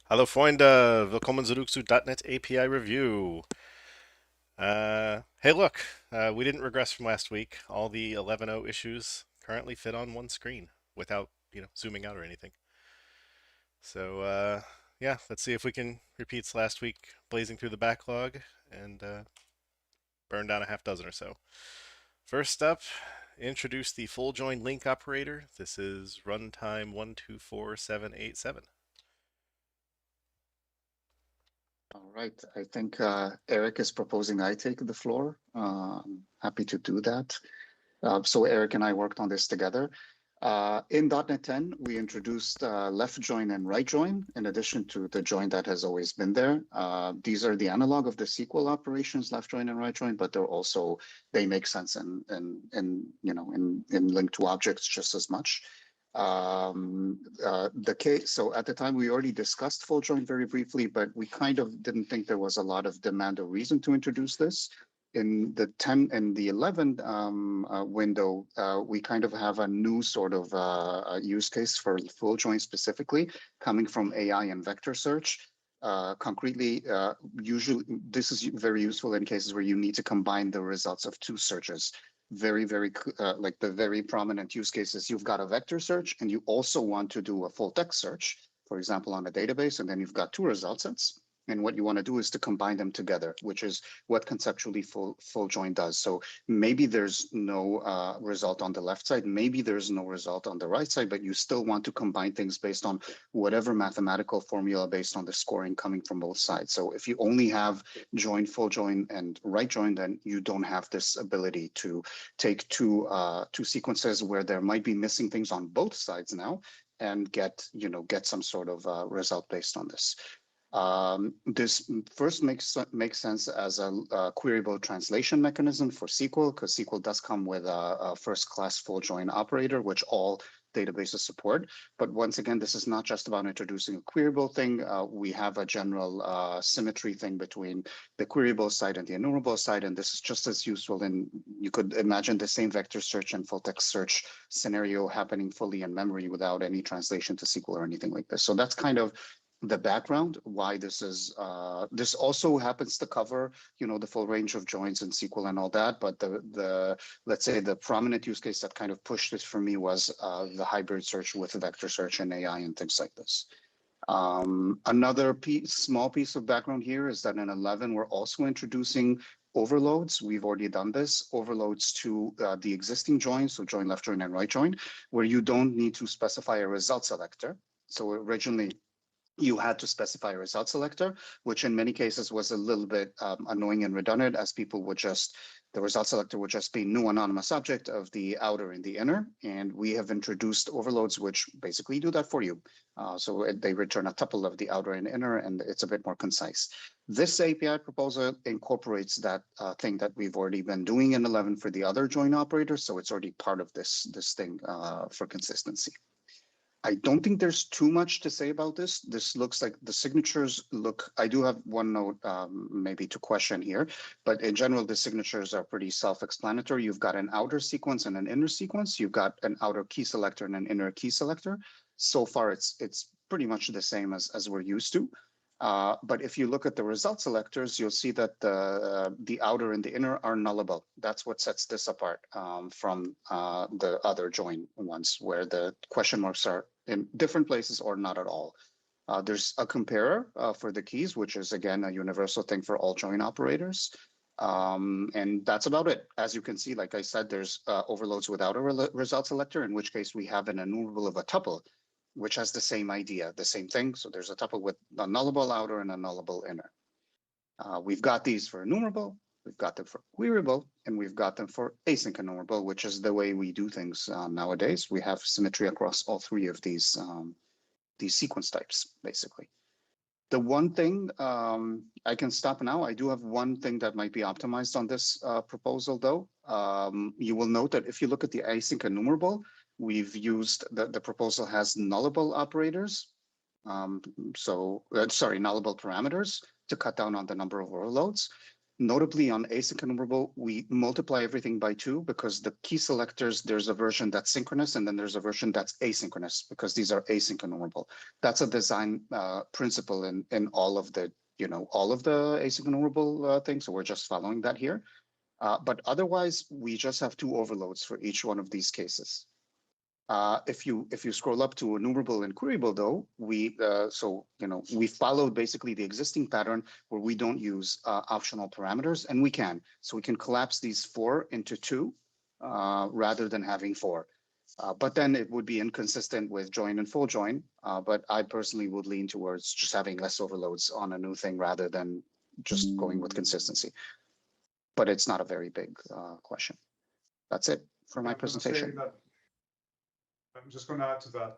Hallo Freunde, willkommen zurück zu .NET API Review. Hey look, we didn't regress from last week. All the 11.0 issues currently fit on one screen without, zooming out or anything. So, yeah, let's see if we can repeat last week, blazing through the backlog and burn down a half dozen or so. First up, introduce the full join LINQ operator. This is runtime 124787. All right. I think Eric is proposing I take the floor. I'm happy to do that. So Eric and I worked on this together. In .NET 10, we introduced left join and right join, in addition to the join that has always been there. These are the analog of the SQL operations, left join and right join, but they're also, they make sense in link to objects just as much. The case, so at the time we already discussed full join very briefly, but we kind of didn't think there was a lot of demand or reason to introduce this. In the 10 and the 11 window, we kind of have a new sort of use case for full join specifically, coming from AI and vector search. Concretely, usually this is very useful in cases where you need to combine the results of two searches. Very, like the very prominent use cases, you've got a vector search and you also want to do a full text search, for example, on a database, and then you've got two result sets. And what you want to do is to combine them together, which is what conceptually full join does. So maybe there's no result on the left side, maybe there's no result on the right side, but you still want to combine things based on whatever mathematical formula based on the scoring coming from both sides. So if you only have join, full join, and right join, then you don't have this ability to take two sequences where there might be missing things on both sides now and get some sort of result based on this. This first makes sense as a queryable translation mechanism for SQL, because SQL does come with a first-class full join operator, which all databases support. But once again, this is not just about introducing a queryable thing. We have a general symmetry thing between the queryable side and the enumerable side, and this is just as useful. And you could imagine the same vector search and full text search scenario happening fully in memory without any translation to SQL or anything like this. So that's kind of the background why this is this also happens to cover the full range of joins in SQL and all that, but the let's say the prominent use case that kind of pushed it for me was the hybrid search with vector search and AI and things like this. Another small piece of background here is that in 11 we're also introducing overloads. We've already done this, overloads to the existing joins, so join, left join, and right join, where you don't need to specify a result selector. So originally you had to specify a result selector, which in many cases was a little bit annoying and redundant, as people would just, the result selector would just be new anonymous object of the outer and the inner. And we have introduced overloads, which basically do that for you. So they return a tuple of the outer and inner, and it's a bit more concise. This API proposal incorporates that thing that we've already been doing in 11 for the other join operators. So it's already part of this thing for consistency. I don't think there's too much to say about this. This looks like the signatures look, I do have one note maybe to question here, but in general, the signatures are pretty self-explanatory. You've got an outer sequence and an inner sequence. You've got an outer key selector and an inner key selector. So far, it's pretty much the same as we're used to. But if you look at the result selectors, you'll see that the outer and the inner are nullable. That's what sets this apart from the other join ones, where the question marks are in different places or not at all. There's a comparer for the keys, which is, again, a universal thing for all join operators. And that's about it. As you can see, like I said, there's overloads without a result selector, in which case we have an enumerable of a tuple, which has the same idea, the same thing. So there's a tuple with a nullable outer and a nullable inner. We've got these for enumerable, we've got them for queryable, and we've got them for async enumerable, which is the way we do things nowadays. We have symmetry across all three of these sequence types, basically. The one thing, I can stop now. I do have one thing that might be optimized on this proposal, though. You will note that if you look at the async enumerable, we've used, the proposal has nullable operators. Sorry, nullable parameters to cut down on the number of overloads. Notably on async enumerable, we multiply everything by 2 because the key selectors, there's a version that's synchronous and then there's a version that's asynchronous because these are async enumerable. That's a design principle in all of the, all of the async enumerable things. So we're just following that here. But otherwise, we just have 2 overloads for each one of these cases. If you scroll up to enumerable and queryable, though, we we followed basically the existing pattern where we don't use optional parameters, and we can. So we can collapse these 4 into 2 rather than having 4. But then it would be inconsistent with join and full join. But I personally would lean towards just having less overloads on a new thing rather than just going with consistency. But it's not a very big question. That's it for my presentation. I'm just going to add to that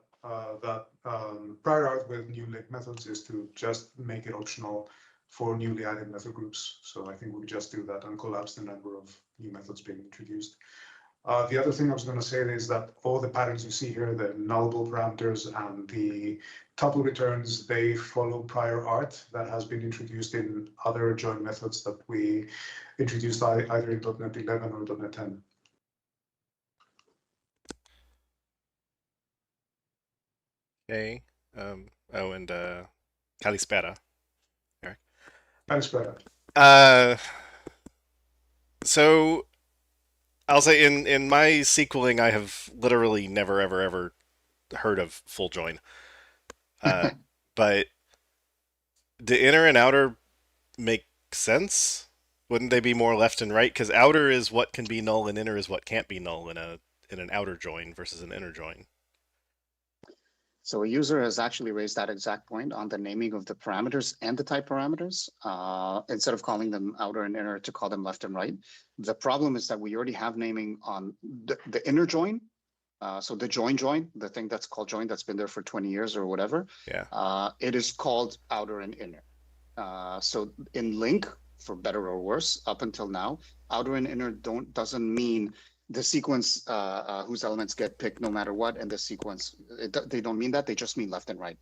prior art with new LINQ methods is to just make it optional for newly added method groups. So I think we'll just do that and collapse the number of new methods being introduced. The other thing I was going to say is that all the patterns you see here, the nullable parameters and the tuple returns, they follow prior art that has been introduced in other join methods that we introduced either in .NET 11 or .NET 10. Okay. Oh, and Kalispera. Eric. Kalispera. So I'll say in my sequeling, I have literally never ever heard of full join. But the inner and outer make sense? Wouldn't they be more left and right? Because outer is what can be null and inner is what can't be null in an outer join versus an inner join. So a user has actually raised that exact point on the naming of the parameters and the type parameters, instead of calling them outer and inner to call them left and right. The problem is that we already have naming on the inner join. So the join, the thing that's called join that's been there for 20 years or whatever, it is called outer and inner. So in LINQ, for better or worse, up until now, outer and inner doesn't mean the sequence whose elements get picked no matter what, and the sequence, they don't mean that. They just mean left and right.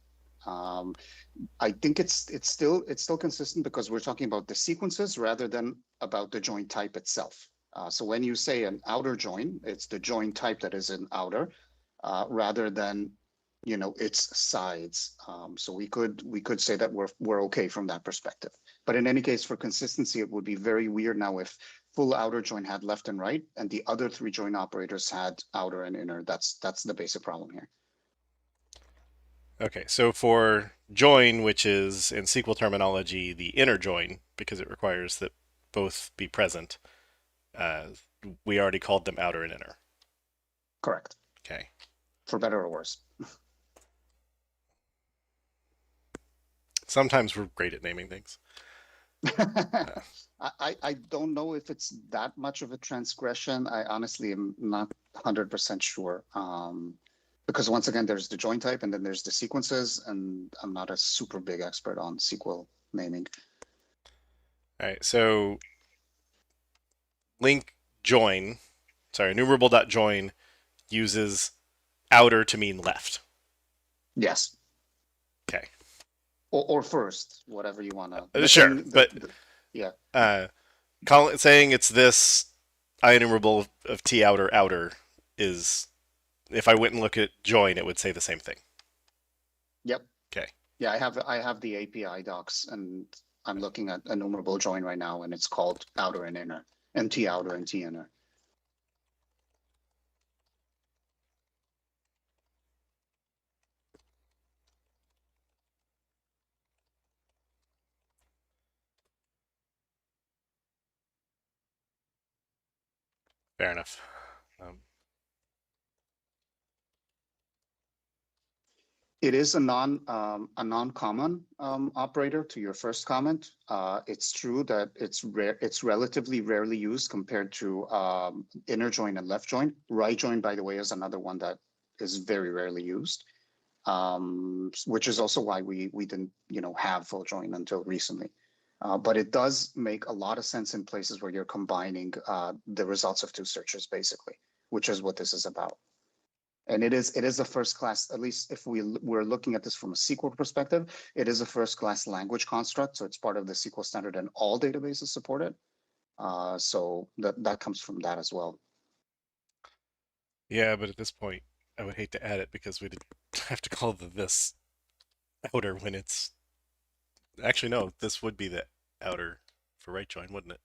I think it's still consistent because we're talking about the sequences rather than about the join type itself. So when you say an outer join, it's the join type that is in outer, rather than its sides. So we could say that we're okay from that perspective. But in any case, for consistency, it would be very weird now if full outer join had left and right, and the other 3 join operators had outer and inner. That's the basic problem here. Okay, so for join, which is in SQL terminology the inner join, because it requires that both be present, we already called them outer and inner. Correct. Okay. For better or worse. Sometimes we're great at naming things. I don't know if it's that much of a transgression. I honestly am not 100% sure. Because once again, there's the join type and then there's the sequences, and I'm not a super big expert on SQL naming. All right, so LINQ join, enumerable.join uses outer to mean left. Yes. Okay. Or first, whatever you want to. Sure, yeah. Saying it's this IEnumerable of T outer is, if I went and look at join, it would say the same thing. Yep. Okay. Yeah, I have the API docs, and I'm looking at enumerable join right now, and it's called outer and inner, and T outer and T inner. Fair enough. It is a non-common operator to your first comment. It's true that it's rare. It's relatively rarely used compared to inner join and left join. Right join, by the way, is another one that is very rarely used, which is also why we didn't have full join until recently. But it does make a lot of sense in places where you're combining the results of 2 searches, basically, which is what this is about. And it is a first class, at least if we're looking at this from a SQL perspective, it is a first class language construct. So it's part of the SQL standard and all databases support it. So that comes from that as well. Yeah, but at this point, I would hate to add it because we'd have to call this outer when it's actually no. This would be the outer for right join, wouldn't it?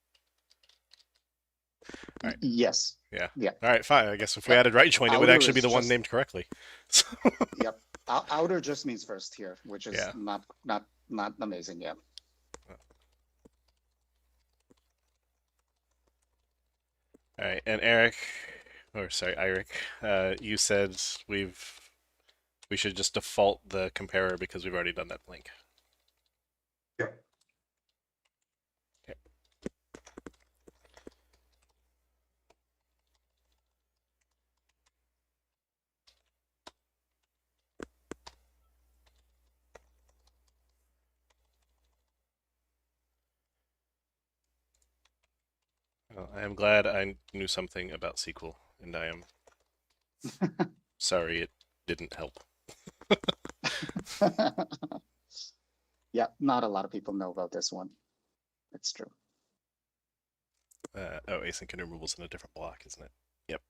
All right. Yes. Yeah. Yeah. All right. Fine. I guess if we added right join, it would Outer actually be is the one just- named correctly. So, Yep. Outer just means first here, which is Yeah. not amazing. Yeah. all right. And Eric, or sorry, Eirik, you said we should just default the comparer because we've already done that link. Yep. Okay. Well, I am glad I knew something about SQL, and I am sorry it didn't help. Yeah, not a lot of people know about this one. It's true. Oh, async and removal's in a different block, isn't it? Yep.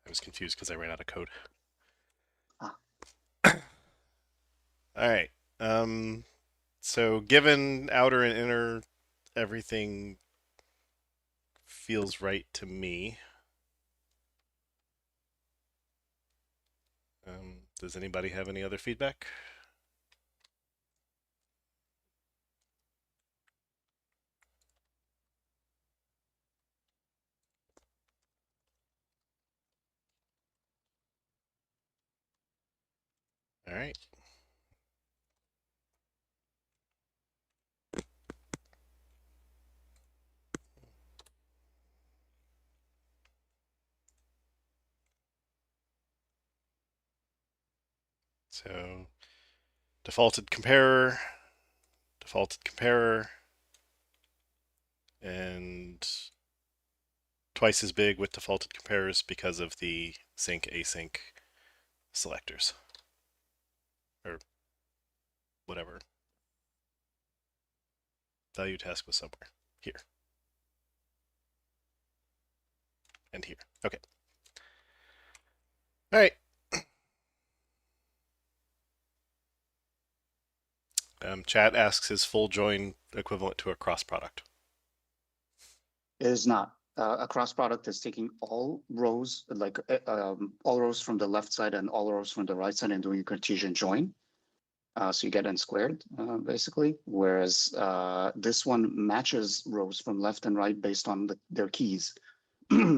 I was confused because I ran out of code. Ah. All right. So given outer and inner, everything feels right to me. Does anybody have any other feedback? All right. So defaulted comparer, and twice as big with defaulted comparers because of the sync async selectors or whatever. Value task was somewhere here and here. Okay. All right. Chat asks, is full join equivalent to a cross product? It is not. A cross product is taking all rows, like all rows from the left side and all rows from the right side and doing a Cartesian join. So you get n squared, basically. Whereas this one matches rows from left and right based on their keys.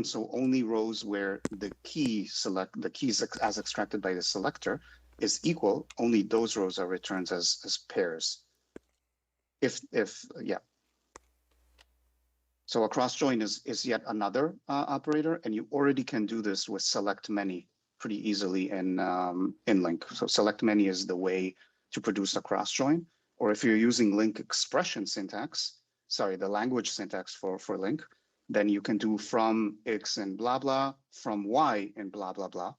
So only rows where the keys as extracted by the selector is equal, only those rows are returned as pairs. Yeah. So a cross join is yet another operator, and you already can do this with select many pretty easily in LINQ. So select many is the way to produce a cross join. Or if you're using LINQ expression syntax, sorry, the language syntax for LINQ, then you can do from X and blah blah, from Y and blah blah blah,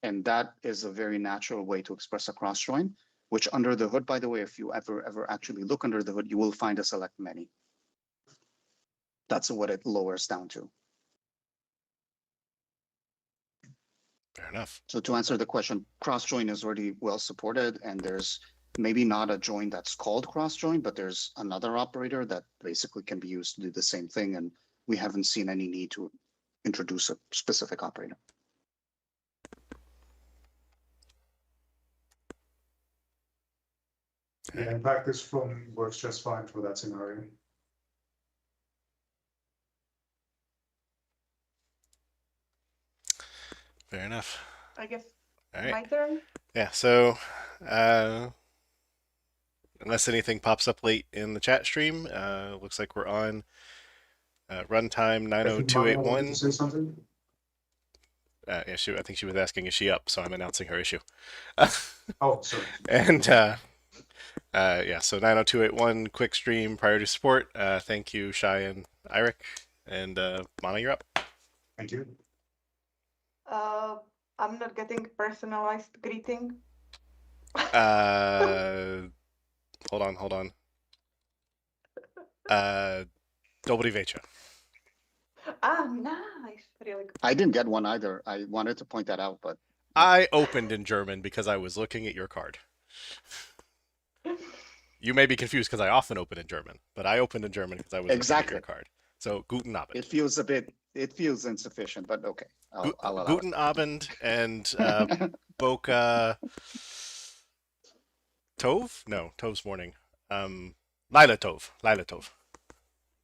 and that is a very natural way to express a cross join. Which under the hood, by the way, if you ever actually look under the hood, you will find a select many. That's what it lowers down to. Fair enough. So to answer the question, cross join is already well supported, and there's maybe not a join that's called cross join, but there's another operator that basically can be used to do the same thing, and we haven't seen any need to introduce a specific operator. Yeah, in fact, this from works just fine for that scenario. Fair enough. I guess All right. my turn. Yeah, so unless anything pops up late in the chat stream, looks like we're on runtime I think Maya wanted 90281. to say something. Yeah, I think she was asking, is she up? So I'm announcing her issue. Oh, sorry. And yeah, so 90281 quick stream priority support. Thank you, Shai and Eirik. And Mana, you're up. Thank you. I'm not getting personalized greeting. Hold on. Dobry Večer. Ah, nice. Really good. I didn't get one either. I wanted to point that out, but I opened in German because I was looking at your card. You may be confused because I often open in German, but I opened in German because I was looking at exactly. your card. So, guten Abend. It feels insufficient, but okay. I'll allow Guten Abend and Boca Tov? No, Tov's morning. Lila Tov.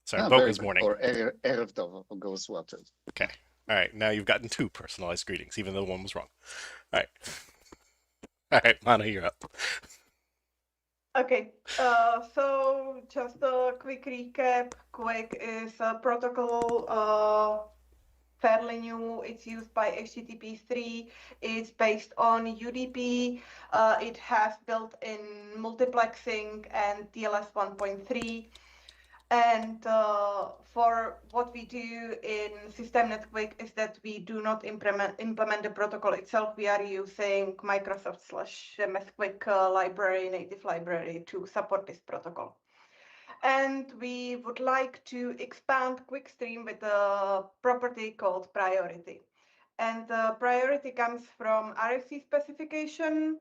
Sorry, Boca's good. morning. Or Erev Tov goes well too. Okay. All right. Now you've gotten 2 personalized greetings, even though one was wrong. All right. All right, Mana, you're up. Okay, so just a quick recap. QUIC is a protocol fairly new. It's used by HTTP3. It's based on UDP. It has built-in multiplexing and TLS 1.3. And for what we do in SystemNet QUIC is that we do not implement the protocol itself. We are using Microsoft/MS QUIC library, native library, to support this protocol. And we would like to expand QuickStream with a property called priority. And the priority comes from RFC specification.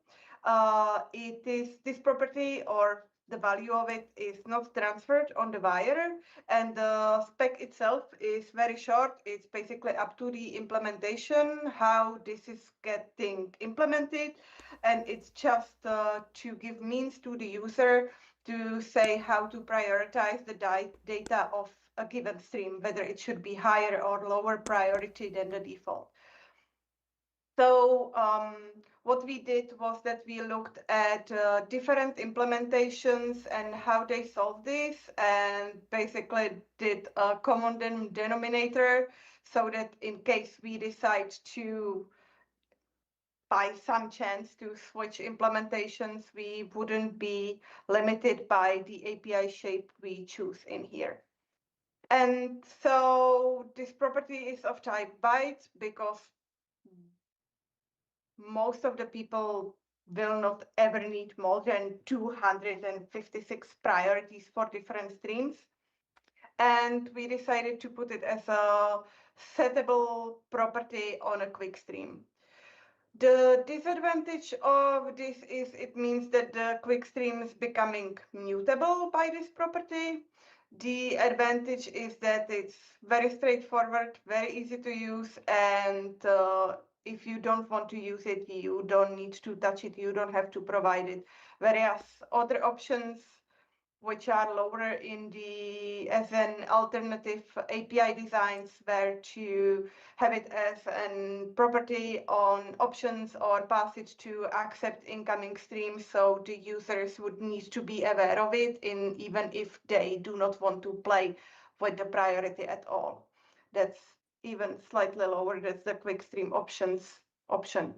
It is this property, or the value of it, is not transferred on the wire, and the spec itself is very short. It's basically up to the implementation, how this is getting implemented, and it's just to give means to the user to say how to prioritize the data of a given stream, whether it should be higher or lower priority than the default. So what we did was that we looked at different implementations and how they solve this, and basically did a common denominator so that in case we decide to, by some chance, to switch implementations, we wouldn't be limited by the API shape we choose in here. And so this property is of type byte because most of the people will not ever need more than 256 priorities for different streams. And we decided to put it as a settable property on a quick stream. The disadvantage of this is it means that the quick stream is becoming mutable by this property. The advantage is that it's very straightforward, very easy to use, and if you don't want to use it, you don't need to touch it, you don't have to provide it. Whereas other options, which are lower in the as an alternative API designs, where to have it as a property on options or pass it to accept incoming streams, so the users would need to be aware of it, even if they do not want to play with the priority at all. That's even slightly lower than the quick stream options option.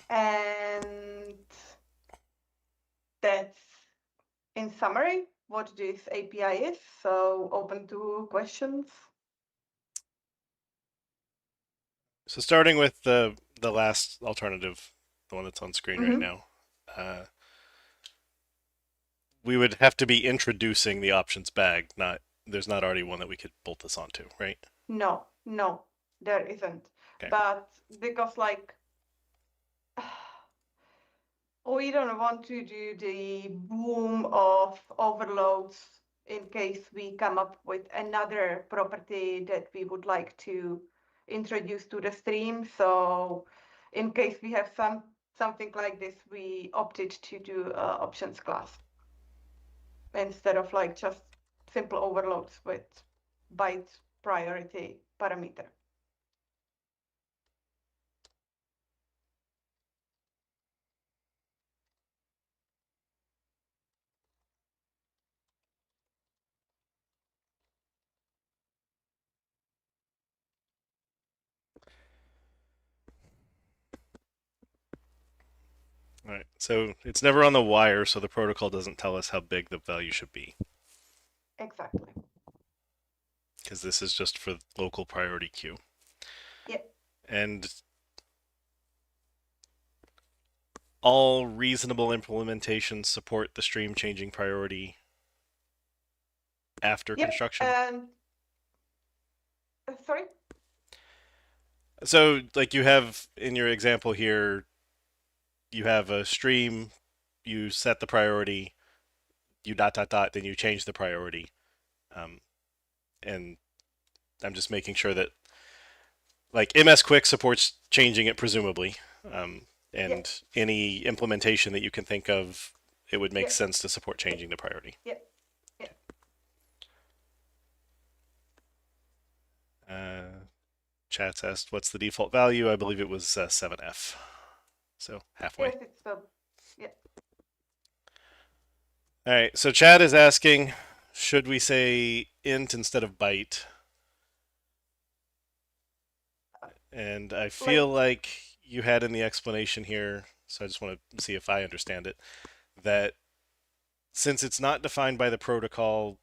And that's, in summary, what this API is. So open to questions. So starting with the last alternative, the one that's on screen right now, we would have to be introducing the options bag. There's not already one that we could bolt this onto, right? No, there isn't. Okay. But because we don't want to do the boom of overloads in case we come up with another property that we would like to introduce to the stream. So in case we have something like this, we opted to do options class instead of just simple overloads with byte priority parameter. All right. So it's never on the wire, so the protocol doesn't tell us how big the value should be, Exactly. because this is just for local priority queue. Yep. And all reasonable implementations support the stream changing priority after Yep. construction. And sorry. So, like you have in your example here, you have a stream, you set the priority, you ... then you change the priority. And I'm just making sure that, like, MS QUIC supports changing it presumably. And any implementation that you can think of, it would make sense to support changing the priority. Yep. Chat's asked, what's the default value? I believe it was 7F. So halfway. Yes, it's yeah. All right, so Chad is asking, should we say int instead of byte? And I feel like you had in the explanation here, so I just want to see if I understand it, that since it's not defined by the protocol,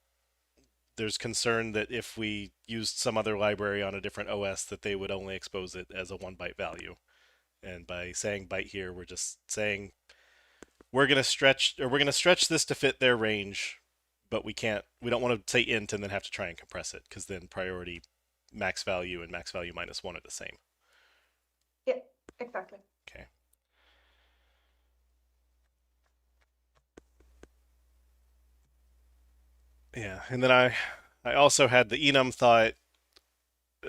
there's concern that if we used some other library on a different OS, that they would only expose it as a 1 byte value. And by saying byte here, we're just saying we're gonna stretch this to fit their range, but we don't want to say int and then have to try and compress it, because then priority max value and max value -1 are the same. Yeah, exactly. Okay. Yeah, and then I also had the enum thought,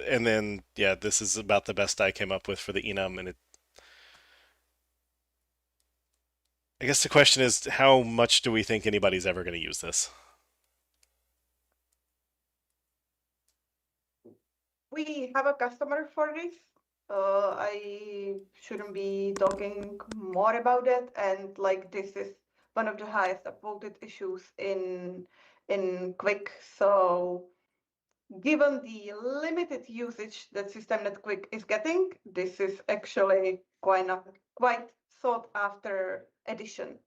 and then yeah, this is about the best I came up with for the enum, and I guess the question is, how much do we think anybody's ever going to use this? We have a customer for this. I shouldn't be talking more about it, and like this is one of the highest upvoted issues in QUIC. So given the limited usage that systemnet QUIC is getting, this is actually quite sought after addition.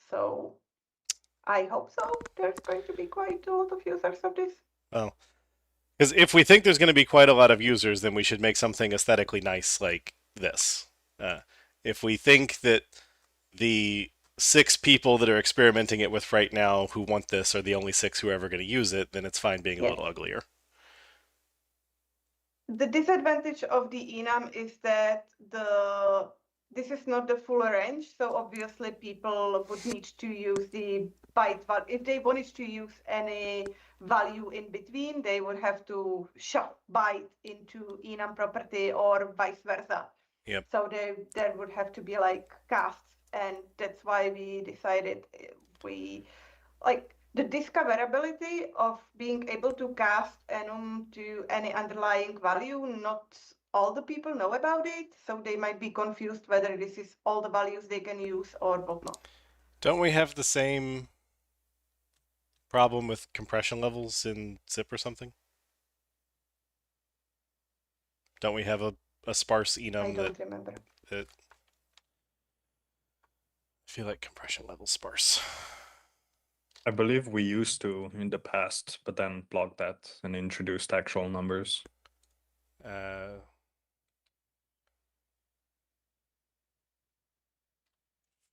So I hope so. There's going to be quite a lot of users of this. Well, because if we think there's going to be quite a lot of users, then we should make something aesthetically nice like this. If we think that the 6 people that are experimenting it with right now who want this are the only 6 who are ever going to use it, then it's fine being a little uglier. The disadvantage of the enum is that this is not the full range, so obviously people would need to use the byte value. If they wanted to use any value in between, they would have to shove byte into enum property or vice versa. Yep. So there would have to be like casts, and that's why we decided the discoverability of being able to cast enum to any underlying value, not all the people know about it, so they might be confused whether this is all the values they can use or whatnot. Don't we have the same problem with compression levels in zip or something? Don't we have a sparse enum I don't remember. that I feel like compression level's sparse? I believe we used to in the past, but then blocked that and introduced actual numbers.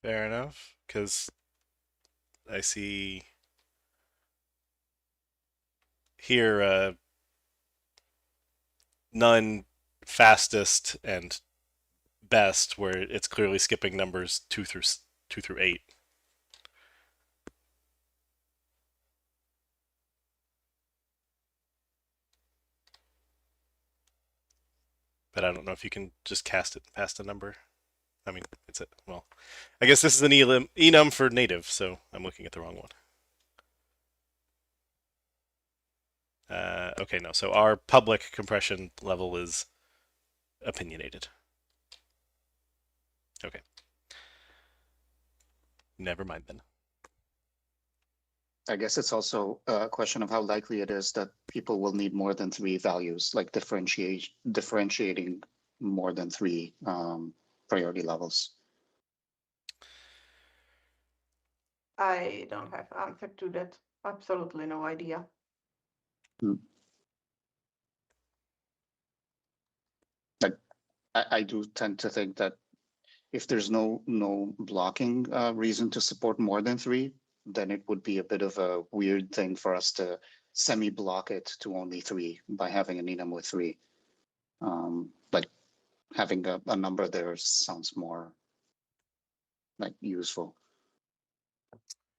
Fair enough, because I see here none, fastest, and best, where it's clearly skipping numbers 2 through 8. But I don't know if you can just cast it past a number. I mean, well, I guess this is an enum for native, so I'm looking at the wrong one. Okay, no, so our public compression level is opinionated. Okay. Never mind then. I guess it's also a question of how likely it is that people will need more than 3 values, like differentiating more than 3 priority levels. I don't have answer to that. Absolutely no idea. I do tend to think that if there's no blocking reason to support more than 3, then it would be a bit of a weird thing for us to semi-block it to only 3 by having an enum with 3. Like having a number there sounds more like useful,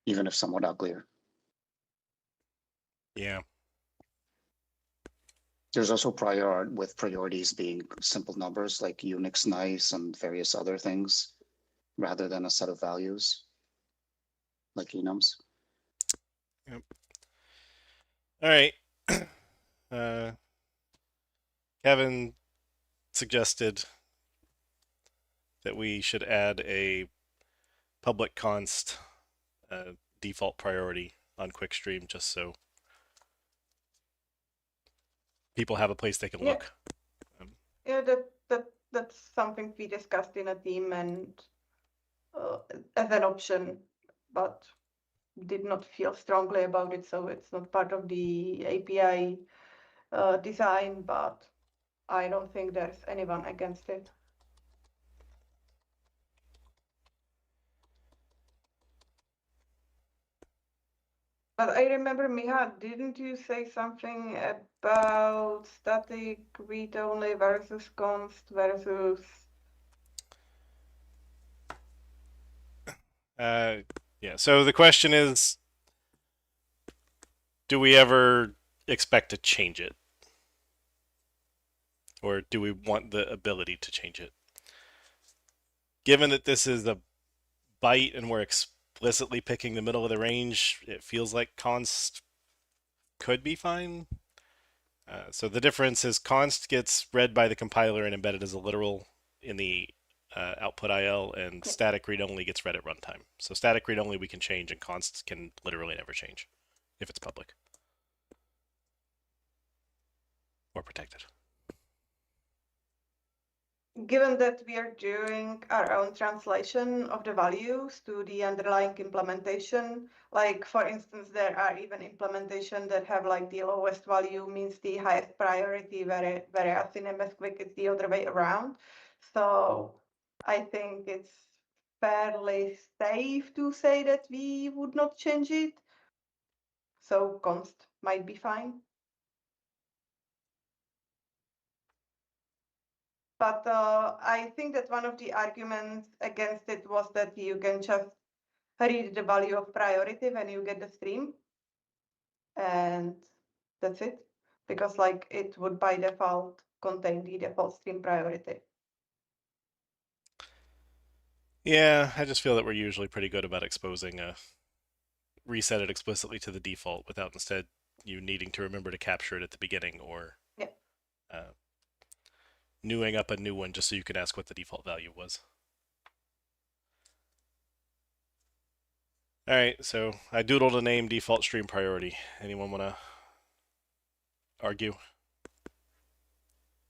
even if somewhat uglier. Yeah. There's also prior art with priorities being simple numbers like Unix nice and various other things, rather than a set of values like enums. Yep. All right. Kevin suggested that we should add a public const default priority on QuickStream, just so people have a place they can Yeah. look. Yeah, that's something we discussed in a team and as an option, but did not feel strongly about it, so it's not part of the API design, but I don't think there's anyone against it. But I remember, Miha, didn't you say something about static read-only versus const versus... Yeah, so the question is, do we ever expect to change it? Or do we want the ability to change it? Given that this is a byte and we're explicitly picking the middle of the range, it feels like const could be fine. So the difference is const gets read by the compiler and embedded as a literal in the output IL, and static read only gets read at runtime. So static read only we can change, and const can literally never change if it's public or protected. Given that we are doing our own translation of the values to the underlying implementation, like for instance, there are even implementation that have like the lowest value means the highest priority, whereas in MS-QUIC it's the other way around. So I think it's fairly safe to say that we would not change it. So const might be fine. But I think that one of the arguments against it was that you can just read the value of priority when you get the stream. And that's it. Because like it would by default contain the default stream priority. Yeah, I just feel that we're usually pretty good about exposing reset it explicitly to the default without instead you needing to remember to capture it at the beginning, or newing up a new one just so you can ask what the default value was. All right, so I doodled a name default stream priority. Anyone want to argue?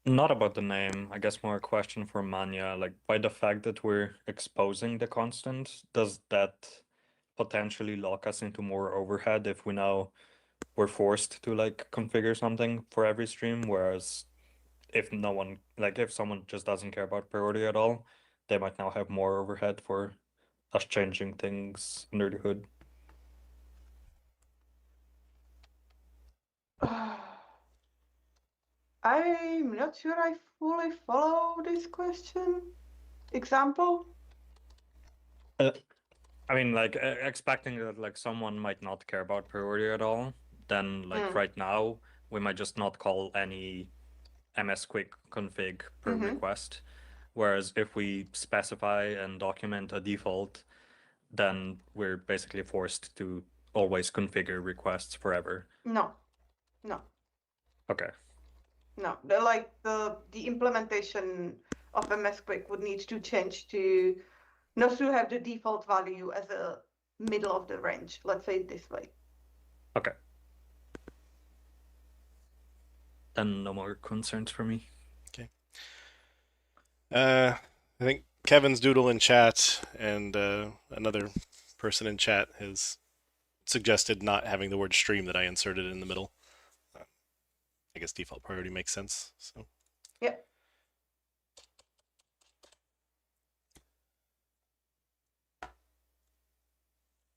Not about the name, I guess more a question for Manya. Like, by the fact that we're exposing the constant, does that potentially lock us into more overhead if we're forced to like configure something for every stream, whereas if someone just doesn't care about priority at all, they might now have more overhead for us changing things under the hood. I'm not sure I fully follow this question. Example? I mean, like expecting that like someone might not care about priority at all, then like right now we might just not call any MS-QUIC config per request. Whereas if we specify and document a default, then we're basically forced to always configure requests forever. No. Okay. No, the implementation of MS-QUIC would need to change to not to have the default value as a middle of the range. Let's say it this way. Okay. Then no more concerns for me. Okay. I think Kevin's doodle in chat and another person in chat has suggested not having the word stream that I inserted in the middle. I guess default priority makes sense. So Yeah.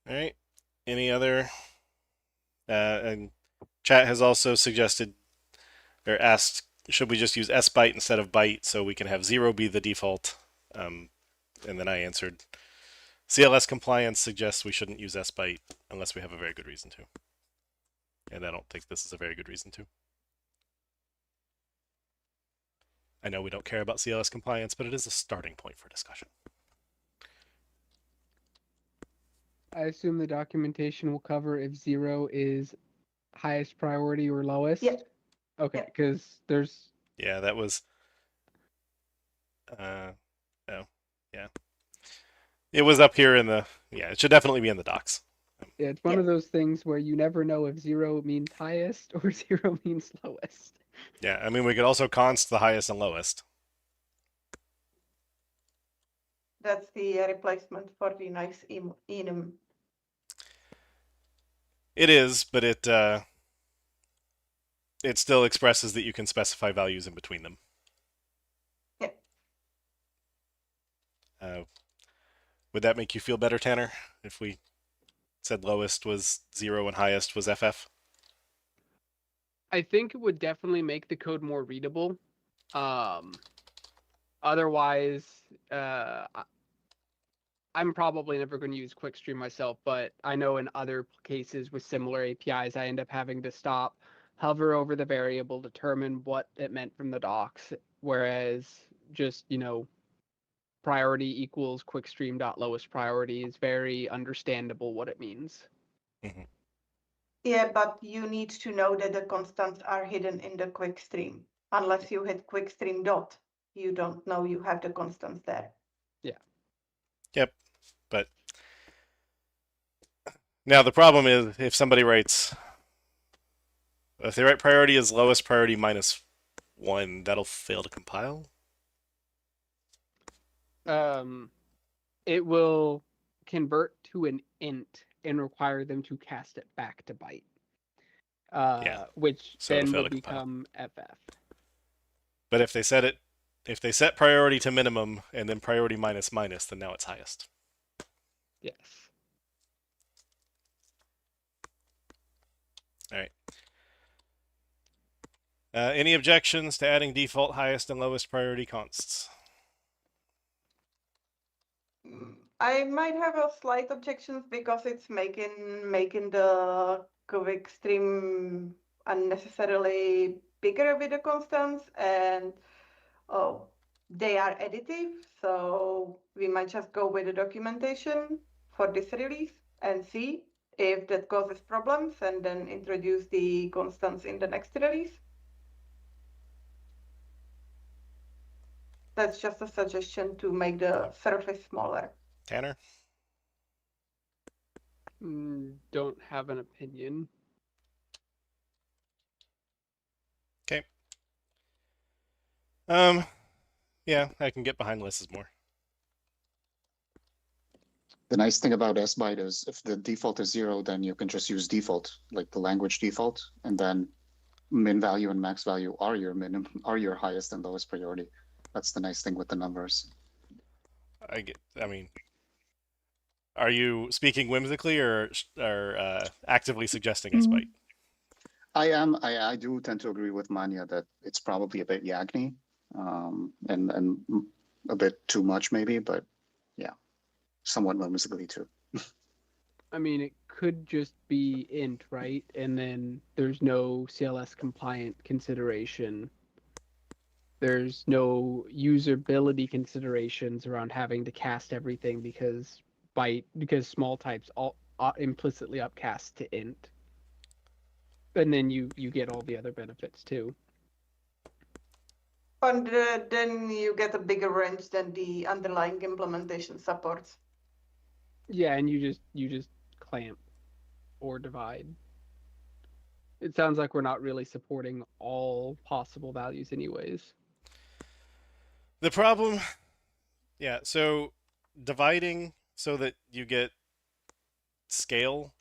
all right. Any other? And chat has also suggested or asked, should we just use S byte instead of byte so we can have 0 be the default? And then I answered, CLS compliance suggests we shouldn't use S byte unless we have a very good reason to. And I don't think this is a very good reason to. I know we don't care about CLS compliance, but it is a starting point for discussion. I assume the documentation will cover if 0 is highest priority or lowest. Yeah. Okay, Yeah. because there's. Yeah, that was. Oh, yeah. It was up here in the. Yeah, it should definitely be in the docs. Yeah, it's one of those things where you never know if 0 means highest or 0 means lowest. Yeah, I mean, we could also const the highest and lowest. That's the replacement for the nice enum. It is, but it still expresses that you can specify values in between them. Yeah. Would that make you feel better, Tanner, if we said lowest was 0 and highest was FF? I think it would definitely make the code more readable. Otherwise, I'm probably never going to use QuickStream myself, but I know in other cases with similar APIs, I end up having to stop, hover over the variable, determine what it meant from the docs, whereas just, priority equals QuickStream.lowest priority is very understandable what it means. Mm-hmm. Yeah, but you need to know that the constants are hidden in the quick stream. Unless you hit quick stream dot, you don't know you have the constants there. Yeah. Yep, but now the problem is if somebody writes, if they write priority as lowest priority -1, that'll fail to compile. It will convert to an int and require them to cast it back to byte. Which so then it'll fail would to compile. become FF. But if they set priority to minimum and then priority -, then now it's highest. Yes. All right. Any objections to adding default highest and lowest priority consts? I might have a slight objections because it's making the quick stream unnecessarily bigger with the constants, and they are additive, so we might just go with the documentation for this release and see if that causes problems and then introduce the constants in the next release. That's just a suggestion to make the surface smaller. Tanner? Don't have an opinion. Okay. Yeah, I can get behind Liss's more. The nice thing about S byte is if the default is 0, then you can just use default, like the language default, and then min value and max value are your highest and lowest priority. That's the nice thing with the numbers. I mean, are you speaking whimsically or actively suggesting S byte? I do tend to agree with Manya that it's probably a bit Yagni, and a bit too much maybe, but yeah, somewhat whimsically too. I mean, it could just be int, right? And then there's no CLS compliant consideration. There's no usability considerations around having to cast everything because small types all implicitly upcast to int. And then you get all the other benefits too. And then you get a bigger range than the underlying implementation supports. Yeah, and you just clamp or divide. It sounds like we're not really supporting all possible values anyways. The problem, yeah, so dividing so that you get scale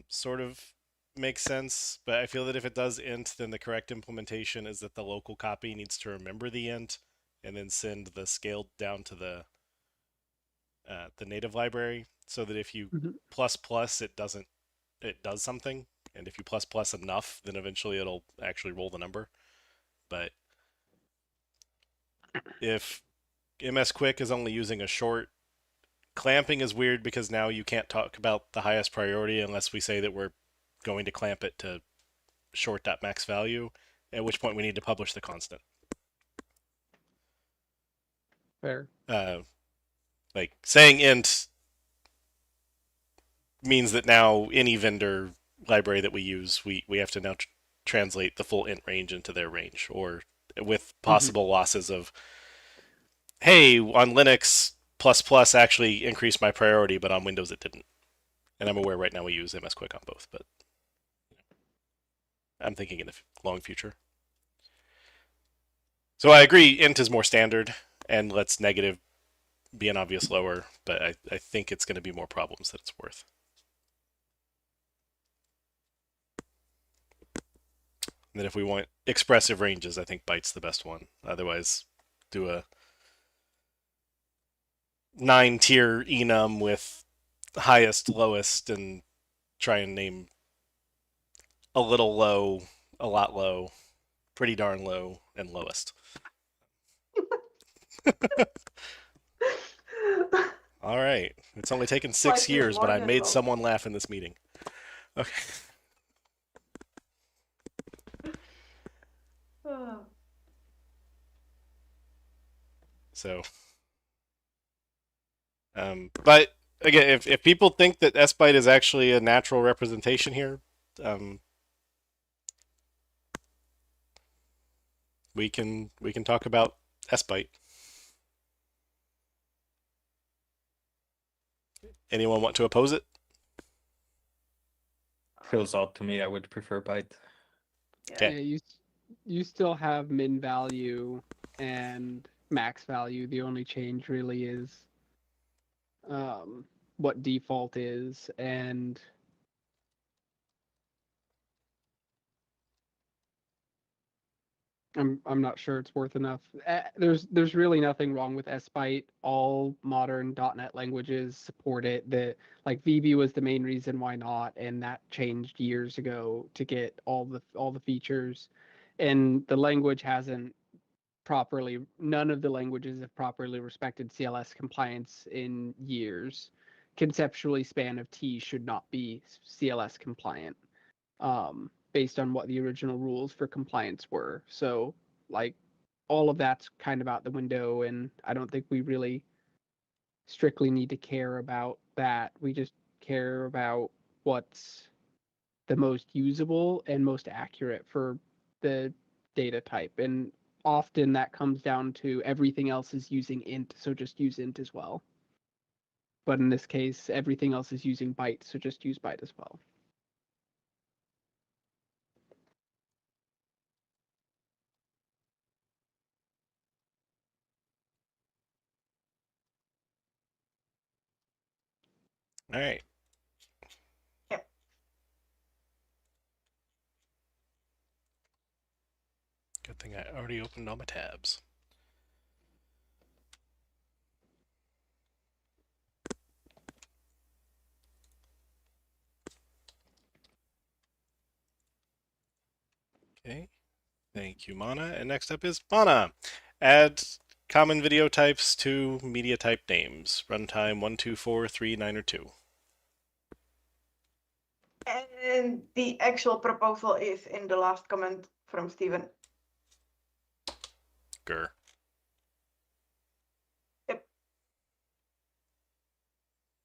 sort of makes sense, but I feel that if it does int, then the correct implementation is that the local copy needs to remember the int and then send the scale down to the native library, so that if you plus plus, it does something, and if you plus plus enough, then eventually it'll actually roll the number. But if MS QUIC is only using a short, clamping is weird because now you can't talk about the highest priority unless we say that we're going to clamp it to short.max value, at which point we need to publish the constant. Fair. Like saying int means that now any vendor library that we use, we have to now translate the full int range into their range, or with possible losses of, hey, on Linux plus plus actually increased my priority, but on Windows it didn't. And I'm aware right now we use MS QUIC on both, but I'm thinking in the long future. So I agree, int is more standard and lets negative be an obvious lower, but I think it's going to be more problems than it's worth. And then if we want expressive ranges, I think byte's the best one. Otherwise, do a 9-tier enum with highest, lowest, and try and name a little low, a lot low, pretty darn low, and lowest. All right. It's only taken 6 Slightly years, but more I than made low. someone laugh in this meeting. Okay. So, but again, if people think that SByte is actually a natural representation here, we can talk about SByte. Anyone want to oppose it? Feels odd to me. I would prefer byte. Okay. Yeah, you still have min value and max value. The only change really is what default is, and I'm not sure it's worth enough. There's really nothing wrong with SByte. All modern .NET languages support it. Like VB was the main reason why not, and that changed years ago to get all the features. And the language hasn't properly. None of the languages have properly respected CLS compliance in years. Conceptually, span of T should not be CLS compliant. Based on what the original rules for compliance were. So, like, all of that's kind of out the window, and I don't think we really strictly need to care about that. We just care about what's the most usable and most accurate for the data type. And often that comes down to everything else is using int, so just use int as well. But in this case, everything else is using byte, so just use byte as well. All right. Yep. Good thing I already opened all my tabs. Okay. Thank you, Mana. And next up is Mana. Add common video types to media type names. Runtime 1, 2, 4, 3, 9, or 2. And the actual proposal is in the last comment from Steven. Grr. Yep.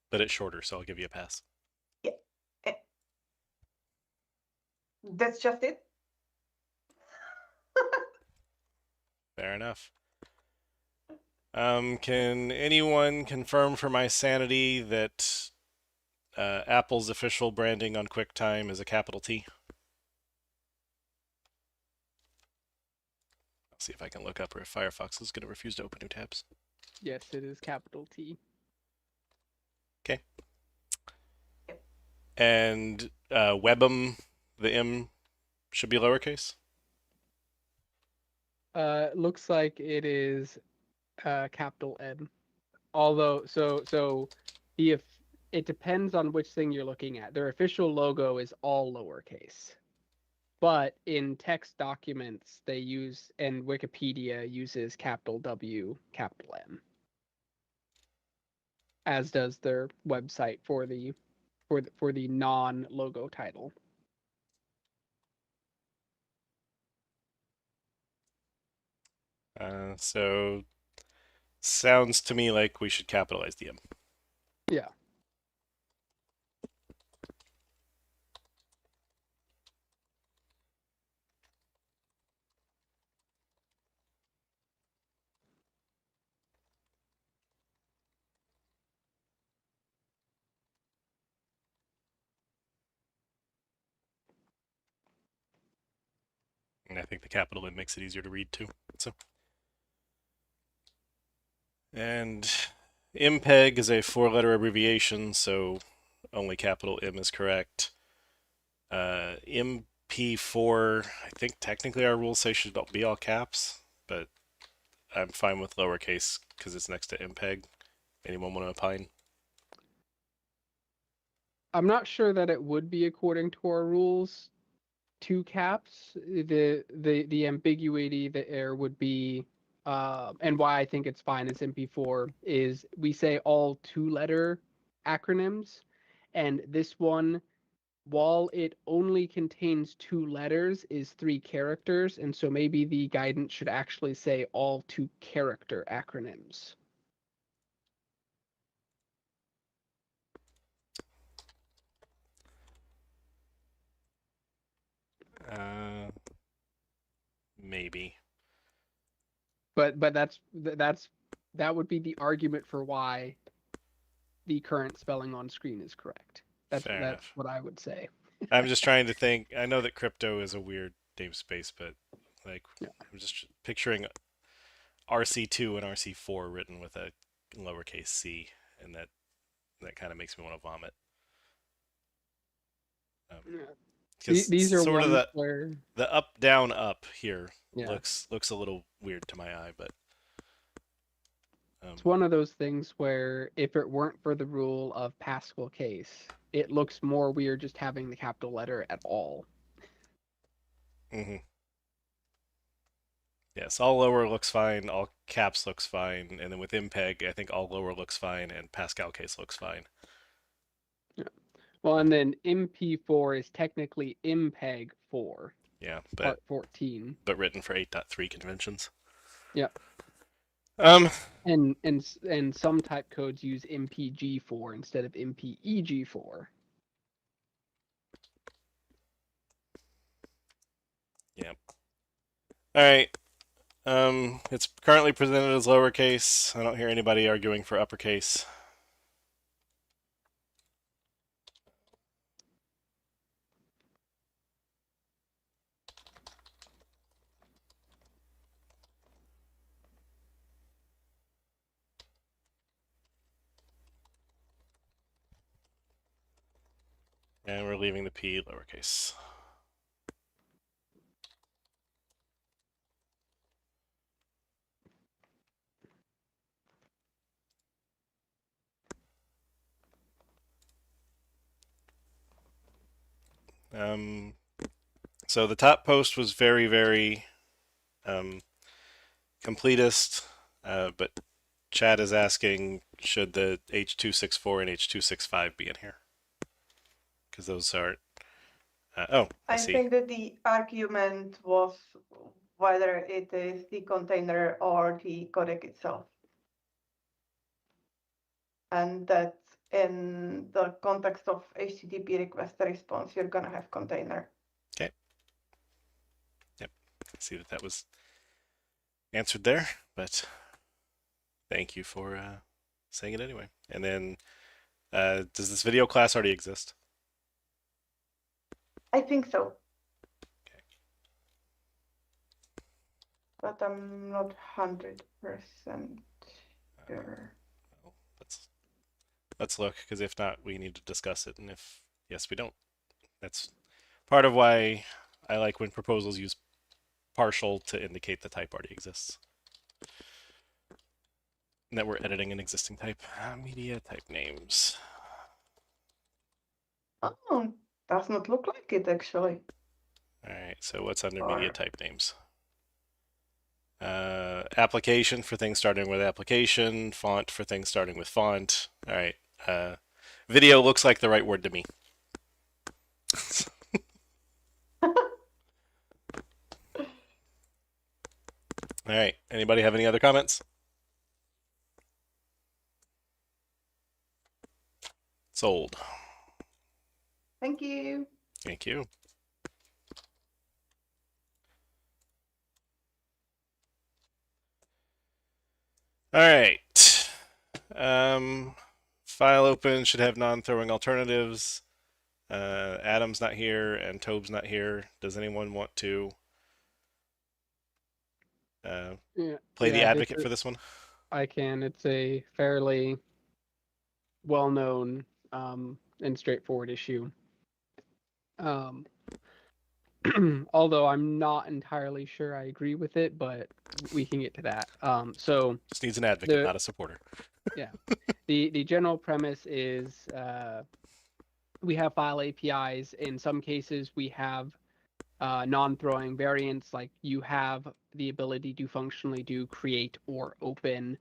But it's shorter, so I'll give you a pass. That's just it. Fair enough. Can anyone confirm for my sanity that Apple's official branding on QuickTime is a capital T? I'll see if I can look up, or if Firefox is going to refuse to open new tabs. Yes, it is capital T. Okay. And Webm, the M should be lowercase. Looks like it is capital M. Although, so the it depends on which thing you're looking at. Their official logo is all lowercase, but in text documents they use, and Wikipedia uses capital W, capital M, as does their website for the non-logo title. So sounds to me like we should capitalize the M. Yeah. And I think the capital M makes it easier to read too. So, and MPEG is a 4-letter abbreviation, so only capital M is correct. MP4, I think technically our rules say should be all caps, but I'm fine with lowercase because it's next to MPEG. Anyone want to opine? I'm not sure that it would be according to our rules. 2 caps. The ambiguity there would be, and why I think it's fine as MP4 is we say all 2-letter acronyms, and this one, while it only contains 2 letters, is 3 characters, and so maybe the guidance should actually say all 2-character acronyms. Maybe. But that would be the argument for why the current spelling on screen is correct. That's Fair enough. what I would say. I'm just trying to think. I know that crypto is a weird namespace, but like Yeah. I'm just picturing RC2 and RC4 written with a lowercase c, and that kind of makes me want to vomit. These are sort ones of where the up down up here yeah. looks a little weird to my eye, but It's one of those things where if it weren't for the rule of Pascal case, it looks more weird just having the capital letter at all. Mm-hmm. Yes, all lower looks fine, all caps looks fine, and then with MPEG, I think all lower looks fine, and Pascal case looks fine. Yeah. Well, and then MP4 is technically MPEG 4. Yeah, but part 14. But written for 8.3 conventions. Yep. And some type codes use MPG4 instead of MPEG4. Yep. All right. It's currently presented as lowercase. I don't hear anybody arguing for uppercase. And we're leaving the P lowercase. So the top post was very, very completist, but Chad is asking, should the H264 and H265 be in here? Because those aren't. Oh, I see. think that the argument was whether it is the container or the codec itself. And that in the context of HTTP request response, you're going to have container. Okay. Yep. I see that was answered there, but thank you for saying it anyway. And then, does this video class already exist? I think so. Okay. But I'm not 100% sure. Well, let's look, because if not, we need to discuss it. And if yes, we don't. That's part of why I like when proposals use partial to indicate the type already exists. And that we're editing an existing type. Media type names. Oh, does not look like it actually. All right, so what's under media Or type names? Application for things starting with application, font for things starting with font. All right, video looks like the right word to me. All right, anybody have any other comments? Sold. thank you. Thank you. All right. File open should have non-throwing alternatives. Adam's not here and Tobe's not here. Does anyone want to play the advocate for this one? I can. It's a fairly well-known and straightforward issue. Although I'm not entirely sure I agree with it, but we can get to that. So just needs an advocate, not a supporter. Yeah. The general premise is we have file APIs. In some cases, we have non-throwing variants, like you have the ability to functionally do create or open,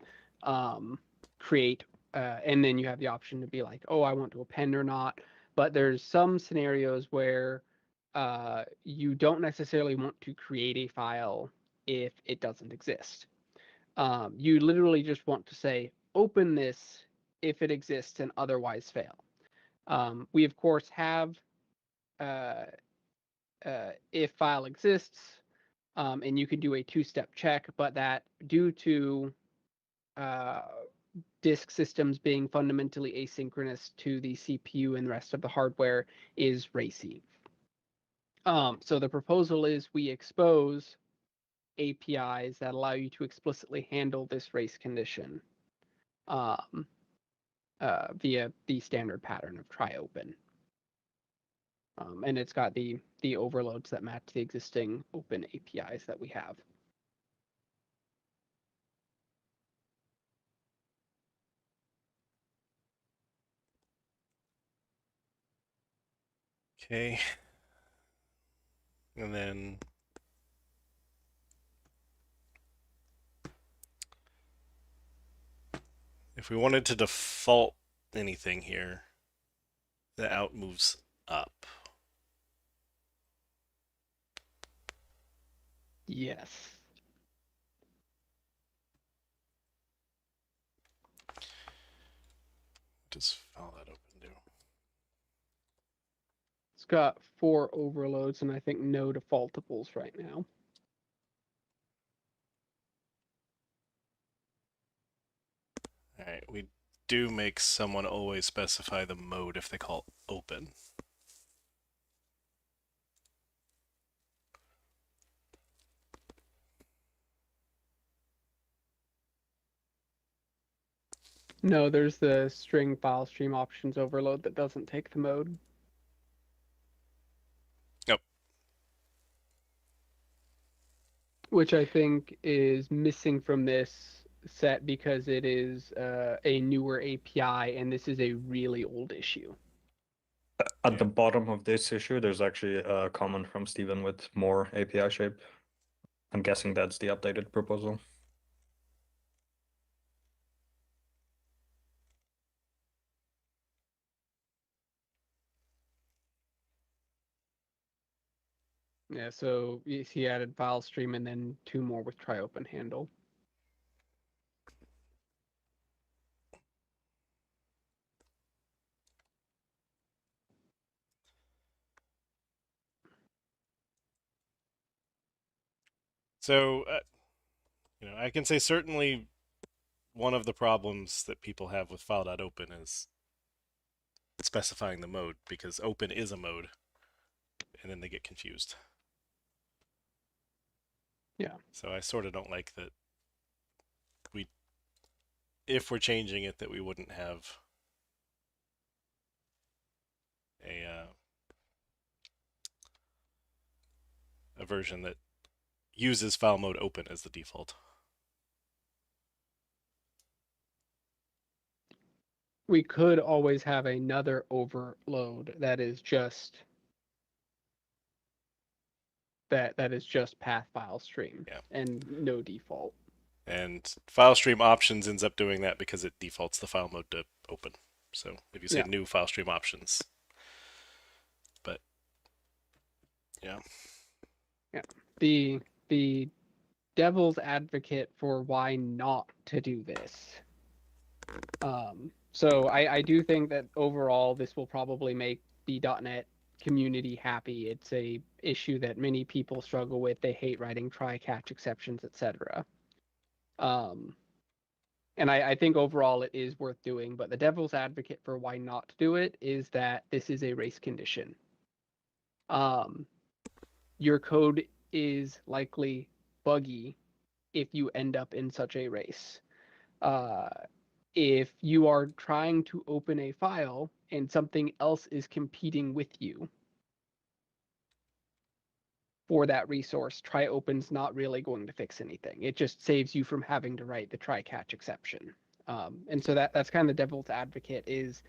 create, and then you have the option to be like, oh, I want to append or not. But there's some scenarios where you don't necessarily want to create a file if it doesn't exist. You literally just want to say, open this if it exists and otherwise fail. We, of course, have if file exists, and you can do a two-step check, but that due to disk systems being fundamentally asynchronous to the CPU and the rest of the hardware is racy. So the proposal is we expose APIs that allow you to explicitly handle this race condition via the standard pattern of try open. And it's got the overloads that match the existing open APIs that we have. Okay. And then if we wanted to default anything here, the out moves up. Yes. Just file that open do. It's got 4 overloads and I think no defaultables right now. All right, we do make someone always specify the mode if they call open. No, there's the string file stream options overload that doesn't take the mode. Yep. Which I think is missing from this set because it is a newer API and this is a really old issue. At the bottom of this issue, there's actually a comment from Steven with more API shape. I'm guessing that's the updated proposal. Yeah, so he added file stream and then 2 more with try open handle. So, I can say certainly one of the problems that people have with file.open is specifying the mode, because open is a mode, and then they get confused. Yeah. So I sort of don't like that if we're changing it, that we wouldn't have a version that uses file mode open as the default. We could always have another overload that is just path file stream and no default. And file stream options ends up doing that because it defaults the file mode to open. So if you say new file stream options, but yeah. The devil's advocate for why not to do this. So I do think that overall this will probably make the .NET community happy. It's a issue that many people struggle with. They hate writing try-catch exceptions, etc. And I think overall it is worth doing, but the devil's advocate for why not to do it is that this is a race condition. Your code is likely buggy if you end up in such a race. If you are trying to open a file and something else is competing with you for that resource, try open's not really going to fix anything. It just saves you from having to write the try catch exception. And so that's kind of the devil's advocate is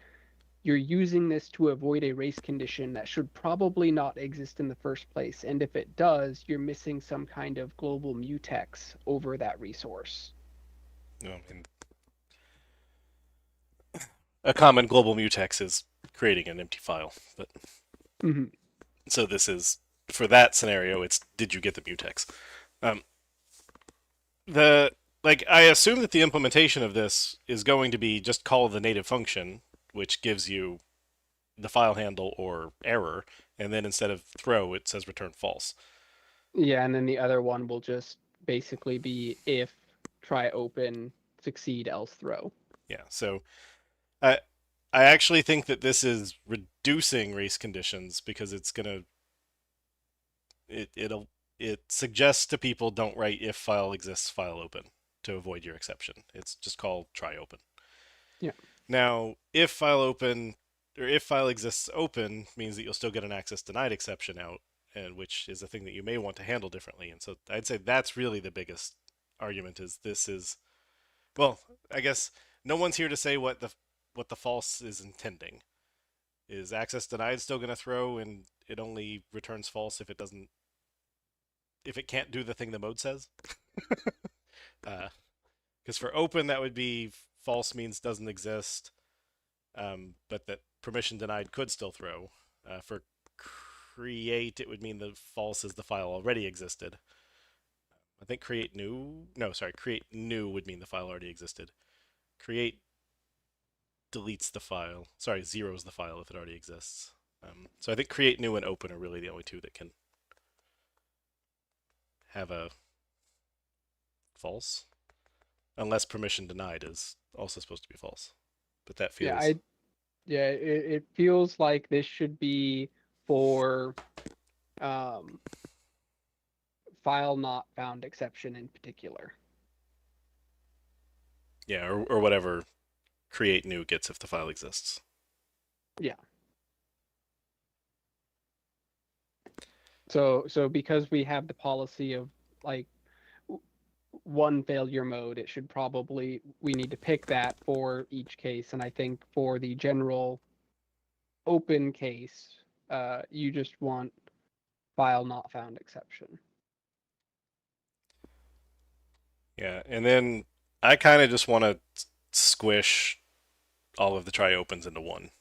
you're using this to avoid a race condition that should probably not exist in the first place. And if it does, you're missing some kind of global mutex over that resource. No, I mean, a common global mutex is creating an empty file, but so this is for that scenario. It's did you get the mutex? I assume that the implementation of this is going to be just call the native function, which gives you the file handle or error, and then instead of throw, it says return false. Yeah, and then the other one will just basically be if try open, succeed, else throw. Yeah, so I actually think that this is reducing race conditions because it's gonna it suggests to people don't write if file exists file open to avoid your exception. It's just called try open. Yeah. Now, if file open or if file exists open means that you'll still get an access denied exception out, and which is a thing that you may want to handle differently. And so I'd say that's really the biggest argument is this is, well, I guess no one's here to say what the false is intending. Is access denied still going to throw and it only returns false if it can't do the thing the mode says? Because for open that would be false means doesn't exist, but that permission denied could still throw. For create it would mean the false is the file already existed. I think create new would mean the file already existed. Create deletes the file. Sorry, zeros the file if it already exists. So I think create new and open are really the only two that can have a false, unless permission denied is also supposed to be false. But that feels it feels like this should be for file not found exception in particular. Yeah, or whatever create new gets if the file exists. Yeah. So because we have the policy of like one failure mode, it should probably, we need to pick that for each case. And I think for the general open case, you just want file not found exception. Yeah, and then I kind of just want to squish all of the try opens into one.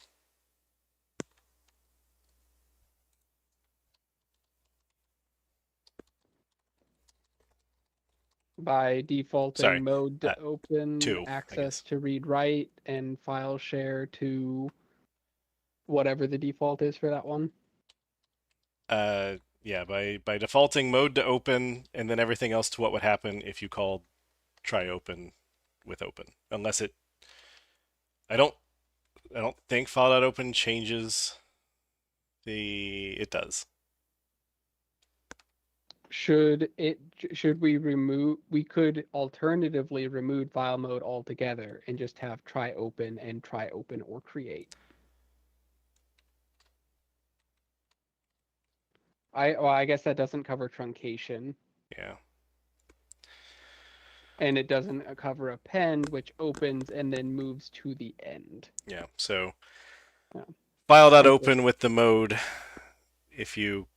By defaulting mode to open, two, access to read write, and file share to whatever the default is for that one. Yeah, by defaulting mode to open, and then everything else to what would happen if you called try open with open, unless it. I don't think file.open changes it does. Should we could alternatively remove file mode altogether and just have try open and try open or create. I guess that doesn't cover truncation, Yeah. and it doesn't cover append, which opens and then moves to the end. Yeah. So Yeah. file.open with the mode. If you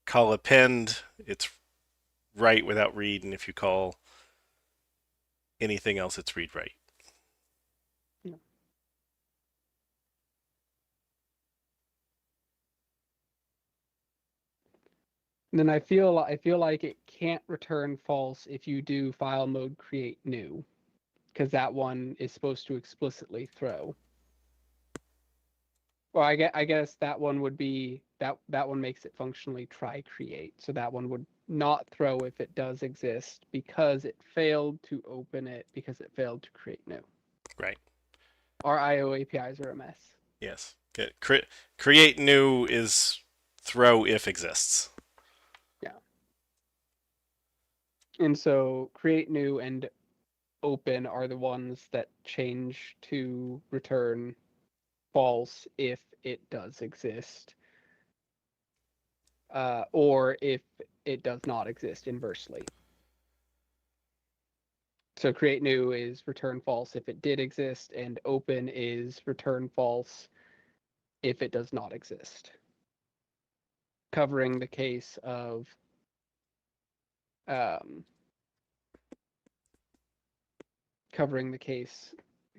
call append, it's write without read, and if you call anything else, it's read write. Yeah. And then I feel like it can't return false if you do file mode create new, because that one is supposed to explicitly throw. Well, I guess that one would be that one makes it functionally try create. So that one would not throw if it does exist because it failed to open it because it failed to create new. Right. Our IO APIs are a mess. Yes. Create new is throw if exists. Yeah. And so create new and open are the ones that change to return false if it does exist, or if it does not exist inversely. So create new is return false if it did exist, and open is return false if it does not exist. Covering the case of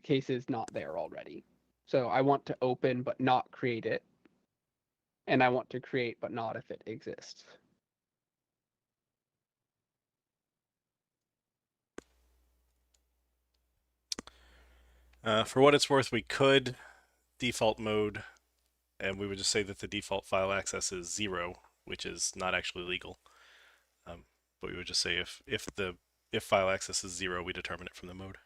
case is not there already. So I want to open but not create it, and I want to create but not if it exists. For what it's worth, we could default mode, and we would just say that the default file access is 0, which is not actually legal. But we would just say if file access is 0, we determine it from the mode.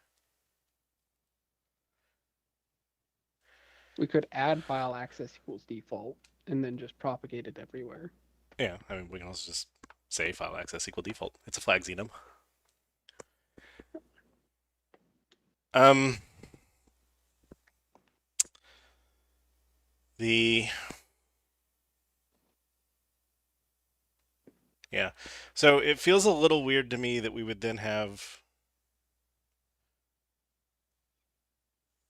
We could add file access equals default and then just propagate it everywhere. Yeah, I mean, we can also just say file access equal default. It's a flag xenum. Yeah, so it feels a little weird to me that we would then have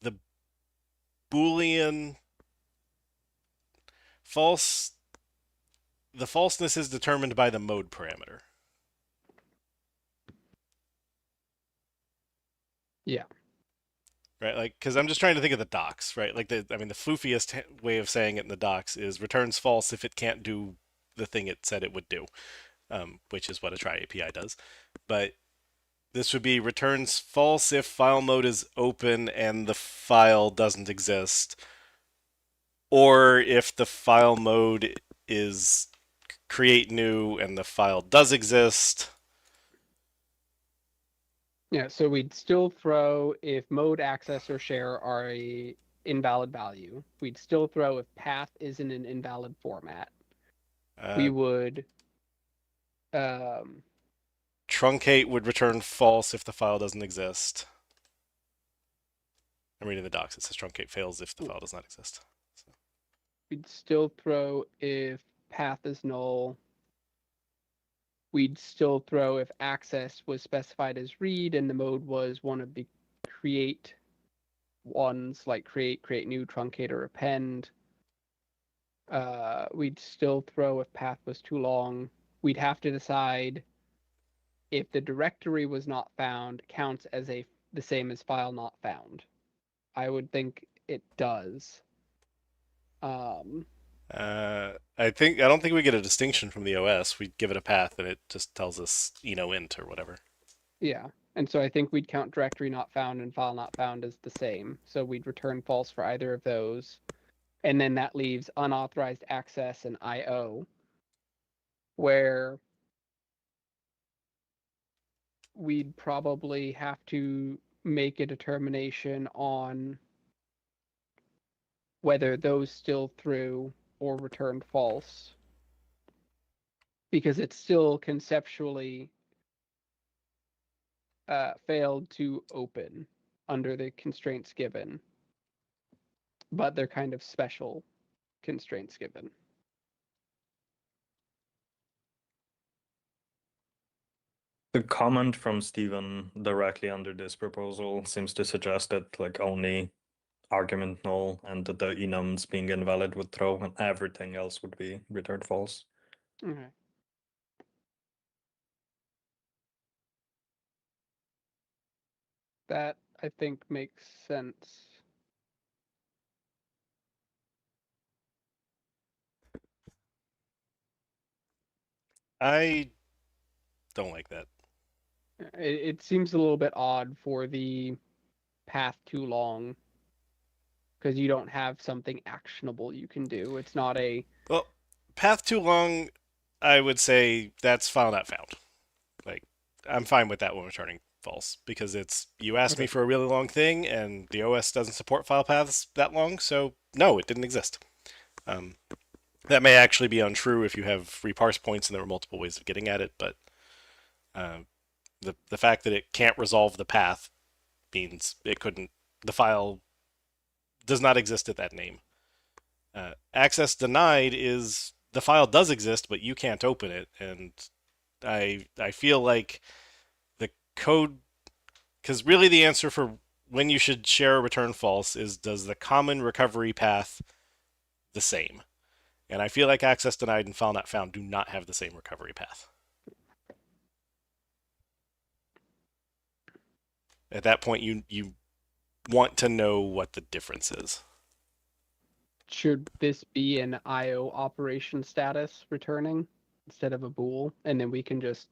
the Boolean false. The falseness is determined by the mode parameter. Yeah. Right, like, because I'm just trying to think of the docs, right? Like, the floofiest way of saying it in the docs is returns false if it can't do the thing it said it would do, which is what a try API does. But this would be returns false if file mode is open and the file doesn't exist, or if the file mode is create new and the file does exist. Yeah, so we'd still throw if mode, access, or share are a invalid value. We'd still throw if path is in an invalid format. We would truncate would return false if the file doesn't exist. I'm reading the docs. It says truncate fails if the file does not exist. So. We'd still throw if path is null. We'd still throw if access was specified as read and the mode was one of the create ones like create new, truncate, or append. We'd still throw if path was too long. We'd have to decide if the directory was not found counts as the same as file not found. I would think it does. I don't think we get a distinction from the OS. We give it a path and it just tells us int or whatever. Yeah, and so I think we'd count directory not found and file not found as the same. So we'd return false for either of those. And then that leaves unauthorized access and IO, where we'd probably have to make a determination on whether those still through or returned false, because it's still conceptually failed to open under the constraints given, but they're kind of special constraints given. The comment from Stephen directly under this proposal seems to suggest that like only argument null and that the enums being invalid would throw, and everything else would be returned false. Okay. That I think makes sense. I don't like that. It seems a little bit odd for the path too long, because you don't have something actionable you can do. It's not a Well, path too long, I would say that's file not found. Like, I'm fine with that one returning false because it's you asked me Okay. for a really long thing and the OS doesn't support file paths that long, so no, it didn't exist. That may actually be untrue if you have reparse points and there were multiple ways of getting at it, but the fact that it can't resolve the path means it couldn't. The file does not exist at that name. Access denied is the file does exist, but you can't open it, and I feel like the code, because really the answer for when you should share a return false is does the common recovery path the same? And I feel like access denied and file not found do not have the same recovery path. At that point, you want to know what the difference is. should this be an IO operation status returning instead of a bool, and then we can just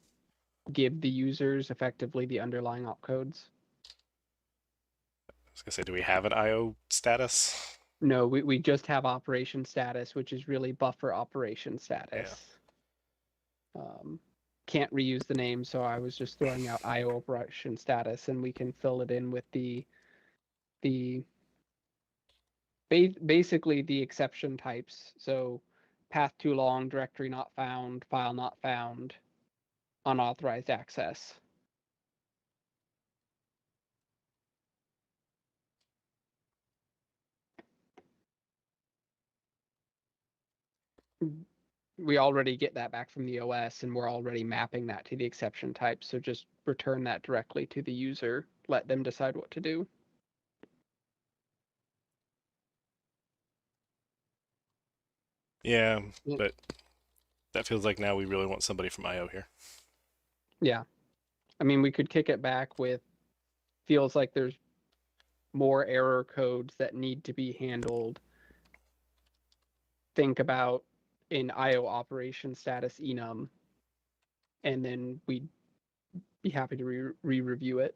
give the users effectively the underlying opcodes? I was gonna say, do we have an IO status? No, we just have operation status, which is really buffer operation status. Can't reuse the name, so I was just throwing out IO operation status, and we can fill it in with the basically the exception types. So path too long, directory not found, file not found, unauthorized access. We already get that back from the OS, and we're already mapping that to the exception type. So just return that directly to the user. Let them decide what to do. Yeah, Yeah. but that feels like now we really want somebody from IO here. Yeah. I mean, we could kick it back with feels like there's more error codes that need to be handled. Think about in IO operation status enum, and then we'd be happy to re-review it.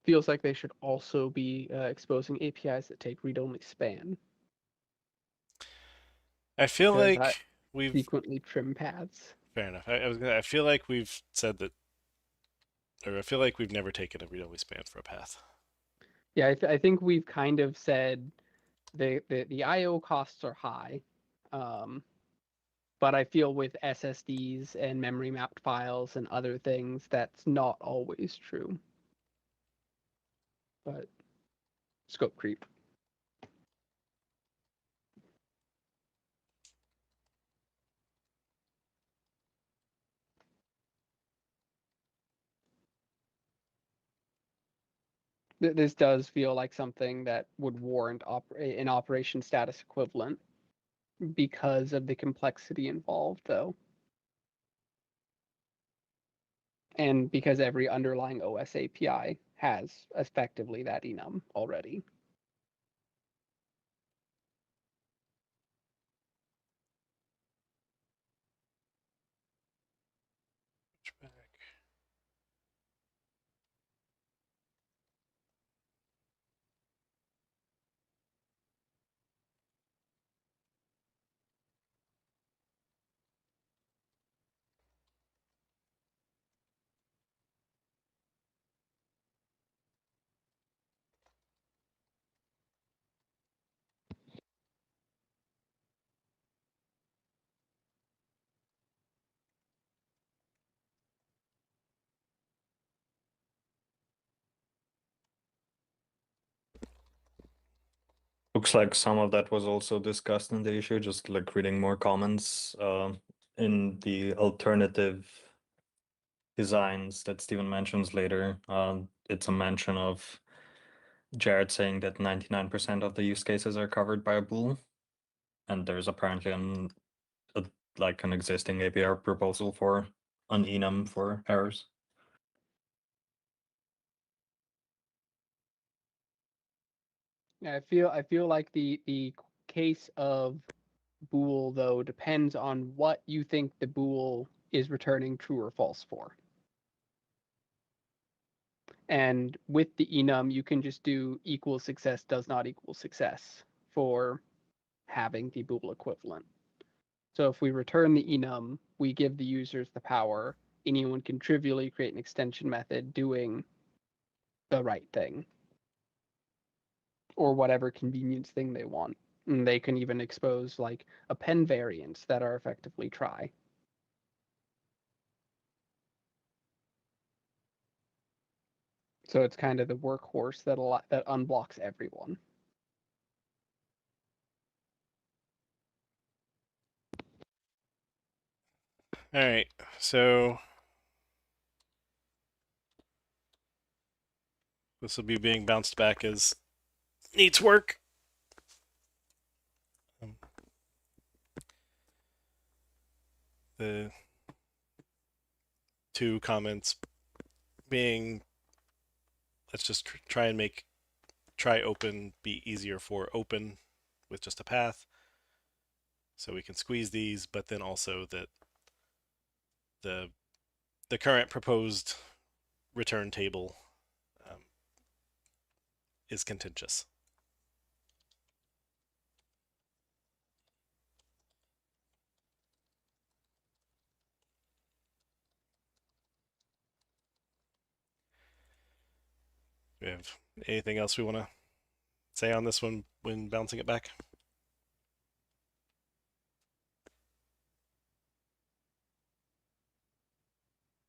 Feels like they should also be exposing APIs that take read-only span. I feel Because like we've frequently trim paths. fair enough. I feel like we've said that, or I feel like we've never taken a read-only span for a path. Yeah, I think we've kind of said the IO costs are high, but I feel with SSDs and memory mapped files and other things, that's not always true. But scope creep. This does feel like something that would warrant an operation status equivalent because of the complexity involved, though. And because every underlying OS API has effectively that enum already. Looks like some of that was also discussed in the issue, just like reading more comments in the alternative designs that Stephen mentions later. It's a mention of Jared saying that 99% of the use cases are covered by a bool, and there's apparently an existing API proposal for an enum for errors. Yeah, I feel like the case of bool though depends on what you think the bool is returning true or false for. And with the enum, you can just do equals success does not equal success for having the bool equivalent. So if we return the enum, we give the users the power. Anyone can trivially create an extension method doing the right thing or whatever convenience thing they want. And they can even expose like append variants that are effectively try. So it's kind of the workhorse that unblocks everyone. All right, so this will be being bounced back as needs work. The two comments being, let's just try and make try open be easier for open with just a path, so we can squeeze these, but then also that the current proposed return table is contentious. Do we have anything else we want to say on this one when bouncing it back?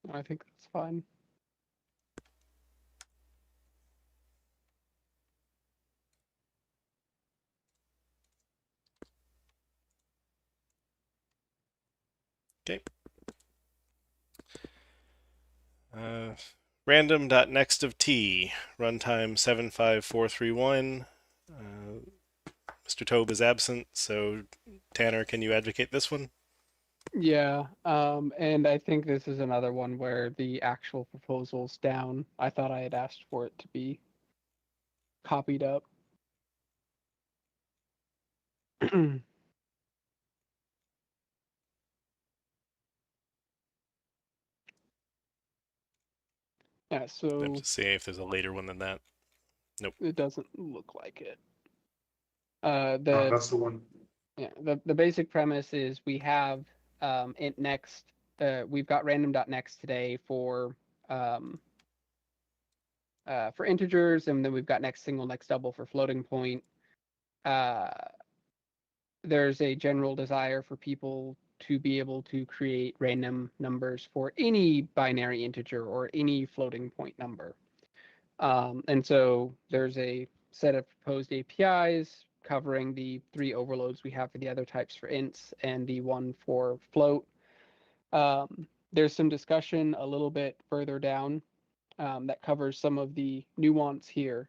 I think that's fine. Okay. Random.next of t, runtime 75431. Mr. Tobe is absent, so Tanner, can you advocate this one? Yeah, and I think this is another one where the actual proposal's down. I thought I had asked for it to be copied up. Yeah, I'm so just seeing if there's a later one than that. Nope. it doesn't look like it. That's the one. Yeah, the basic premise is we have int next. We've got random.next today for integers, and then we've got next single, next double for floating point. There's a general desire for people to be able to create random numbers for any binary integer or any floating point number. And so there's a set of proposed APIs covering the 3 overloads we have for the other types for ints and the one for float. There's some discussion a little bit further down that covers some of the nuance here.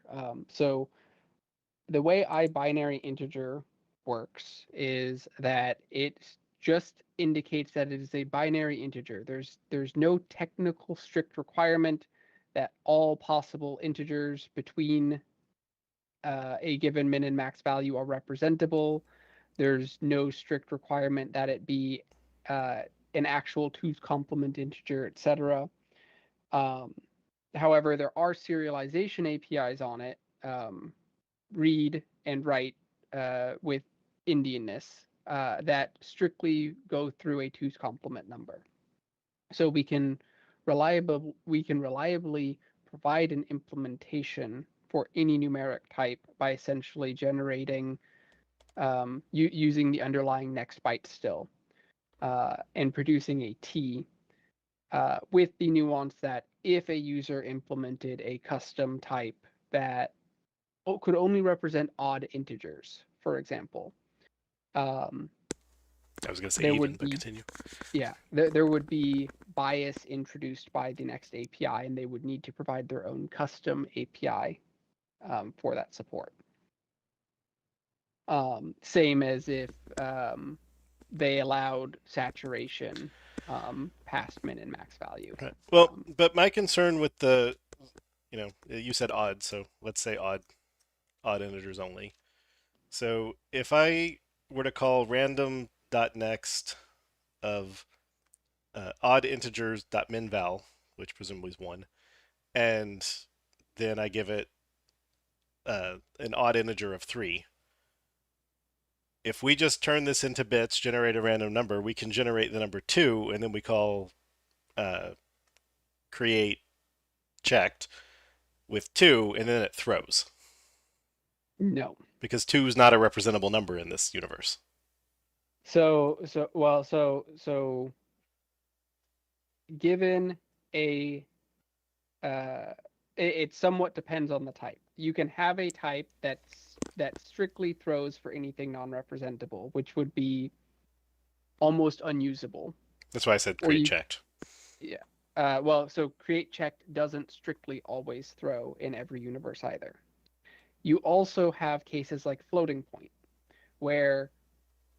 So the way binary integer works is that it just indicates that it is a binary integer. There's no technical strict requirement that all possible integers between a given min and max value are representable. There's no strict requirement that it be an actual 2's complement integer, etc. However, there are serialization APIs on it, read and write with Indianness that strictly go through a 2's complement number. So we can reliably provide an implementation for any numeric type by essentially generating using the underlying next byte still and producing a T with the nuance that if a user implemented a custom type that could only represent odd integers, for example. I was going to say there even, would but be continue. Yeah, there would be bias introduced by the next API, and they would need to provide their own custom API for that support. Same as if they allowed saturation past min and max value. Right. Well, but my concern with the, you said odd, so let's say odd integers only. So if I were to call random.next of odd integers dot min val, which presumably is 1, and then I give it an odd integer of 3. If we just turn this into bits, generate a random number, we can generate the number 2, and then we call create checked with 2, and then it throws. No. Because 2 is not a representable number in this universe. So given a it somewhat depends on the type. You can have a type that strictly throws for anything non-representable, which would be almost unusable. That's why I said create checked. Yeah. So create checked doesn't strictly always throw in every universe either. You also have cases like floating point, where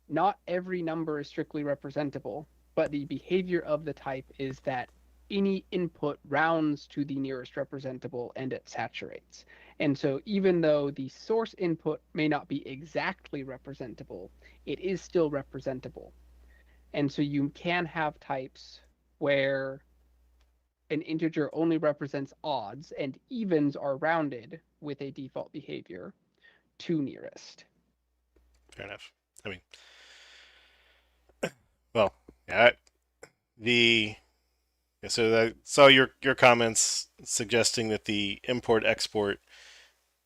not every number is strictly representable, but the behavior of the type is that any input rounds to the nearest representable and it saturates. And so even though the source input may not be exactly representable, it is still representable. And so you can have types where an integer only represents odds and evens are rounded with a default behavior to nearest. Fair enough. I mean, well, yeah, so I saw your comments suggesting that the import export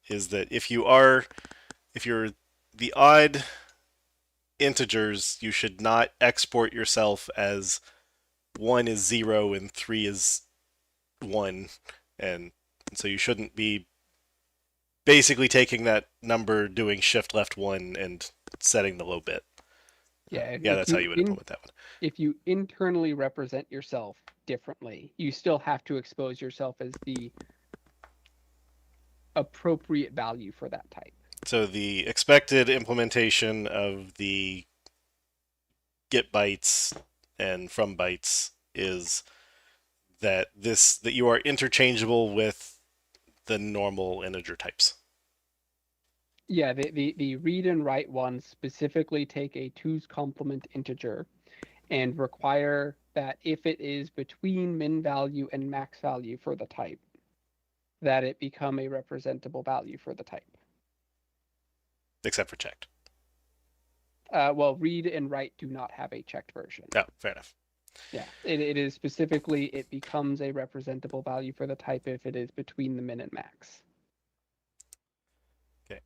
is that if you're the odd integers, you should not export yourself as 1 is 0 and 3 is 1, and so you shouldn't be basically taking that number, doing shift left 1 and setting the low bit. Yeah, that's how you would implement that one. If you internally represent yourself differently, you still have to expose yourself as the appropriate value for that type. So the expected implementation of the get bytes and from bytes is that you are interchangeable with the normal integer types. Yeah, the read and write ones specifically take a 2's complement integer and require that if it is between min value and max value for the type, that it become a representable value for the type. Except for checked. Well, read and write do not have a checked version. Oh, fair enough. Yeah, it is specifically, it becomes a representable value for the type if it is between the min and max. Okay.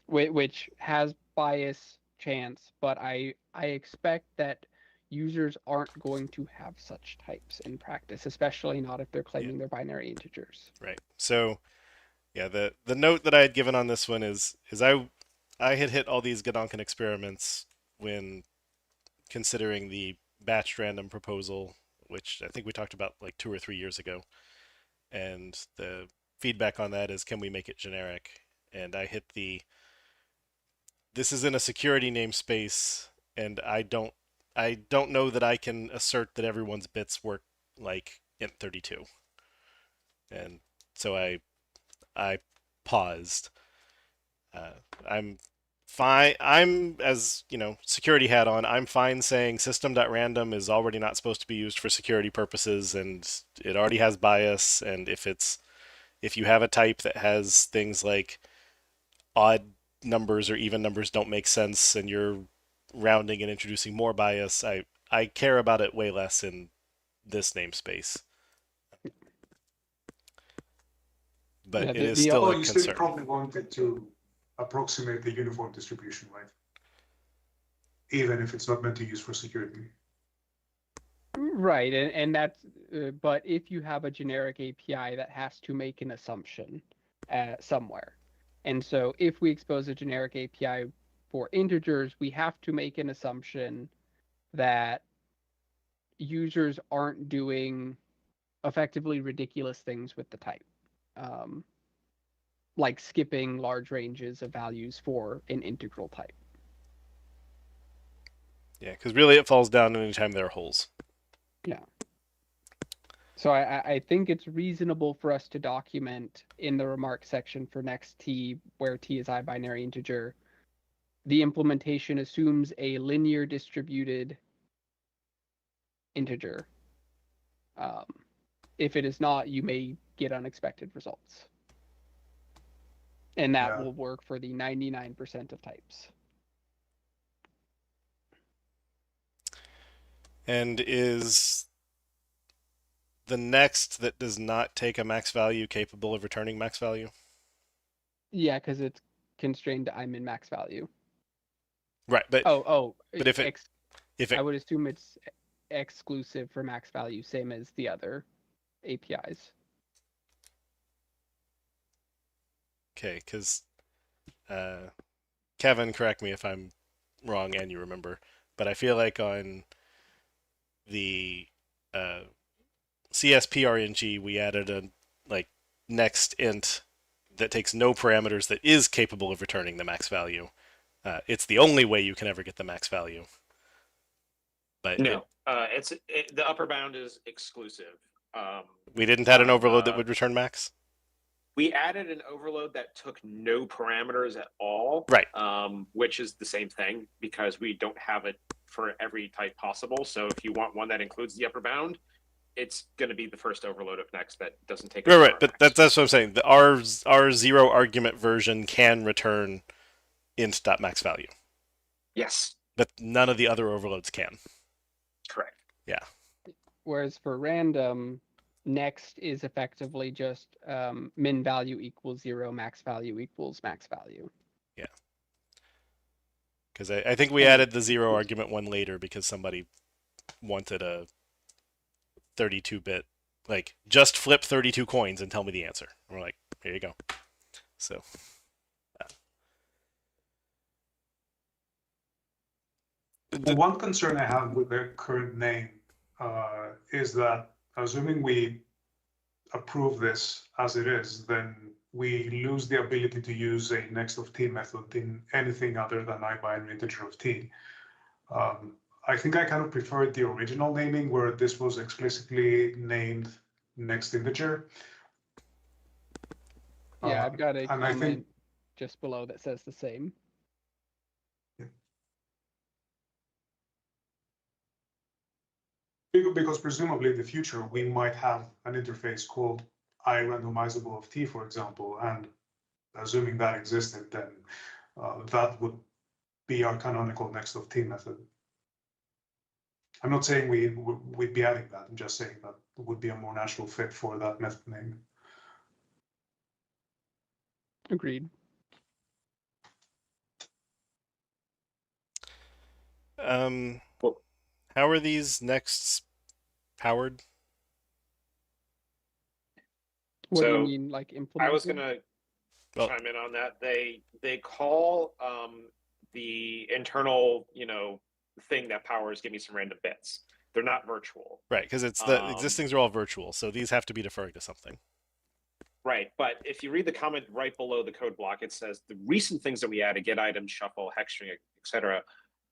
Which has bias chance, but I expect that users aren't going to have such types in practice, especially not if they're claiming they're binary integers. Right. So, yeah, the note that I had given on this one is I had hit all these Godonkin experiments when considering the batched random proposal, which I think we talked about like 2 or 3 years ago. And the feedback on that is, can we make it generic? And I hit this is in a security namespace, and I don't know that I can assert that everyone's bits work like int32. And so I paused. I'm fine. I'm, as security hat on, I'm fine saying system.random is already not supposed to be used for security purposes, and it already has bias. And if you have a type that has things like odd numbers or even numbers don't make sense, and you're rounding and introducing more bias, I care about it way less in this namespace. But it is still a you concern. still probably wanted to approximate the uniform distribution, right? Even if it's not meant to use for security. Right, and that's, but if you have a generic API that has to make an assumption somewhere, And so if we expose a generic API for integers, we have to make an assumption that users aren't doing effectively ridiculous things with the type, like skipping large ranges of values for an integral type. Yeah, because really it falls down anytime there are holes. Yeah. So I think it's reasonable for us to document in the remark section for next t, where t is I-binary integer, the implementation assumes a linear distributed integer. If it is not, you may get unexpected results. And that Yeah. will work for the 99% of types. And is the next that does not take a max value capable of returning max value? Yeah, because it's constrained to min max value. Right, but but if it I would assume it's exclusive for max value, same as the other APIs. okay, because Kevin, correct me if I'm wrong and you remember, but I feel like on the CSPRNG we added a like next int that takes no parameters that is capable of returning the max value. It's the only way you can ever get the max value. But no, the upper bound is exclusive. We didn't add an overload that would return max? We added an overload that took no parameters at all. Right. Which is the same thing because we don't have it for every type possible. So if you want one that includes the upper bound, it's going to be the first overload of next that doesn't take. Right. But that's what I'm saying. Our zero argument version can return int.max value. Yes. But none of the other overloads can. Correct. Yeah. Whereas for random, next is effectively just min value equals 0, max value equals max value. Yeah. Because I think we added the zero argument one later because somebody wanted a 32-bit, like, just flip 32 coins and tell me the answer. And we're like, here you go. So. One concern I have with the current name is that, assuming we approve this as it is, then we lose the ability to use a next of t method in anything other than I-binary integer of t. I think I kind of preferred the original naming where this was explicitly named next integer. Yeah, I've got a and comment I think, just below that says the same. because presumably in the future we might have an interface called I-randomizable of t, for example, and assuming that existed, then that would be our canonical next of t method. I'm not saying we'd be adding that. I'm just saying that would be a more natural fit for that method name. Agreed. How are these nexts powered? What do you So, mean, like implemented? I was going to chime in on that. They call the internal, thing that powers give me some random bits. They're not virtual. Right, because it's the existings are all virtual, so these have to be deferring to something. Right, but if you read the comment right below the code block, it says the recent things that we added, get item, shuffle, hex string, etc.,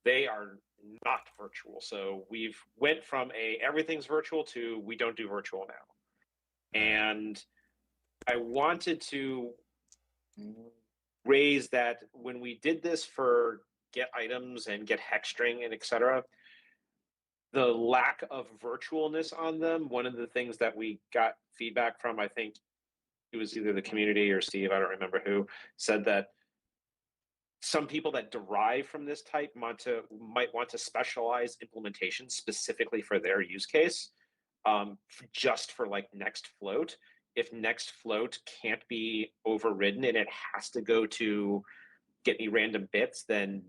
they are not virtual. So we've went from everything's virtual to we don't do virtual now. And I wanted to raise that when we did this for get items and get hex string and etc., the lack of virtualness on them, one of the things that we got feedback from, I think it was either the community or Steve, I don't remember who, said that some people that derive from this type might want to specialize implementation specifically for their use case, just for like next float. If next float can't be overridden and it has to go to get me random bits, then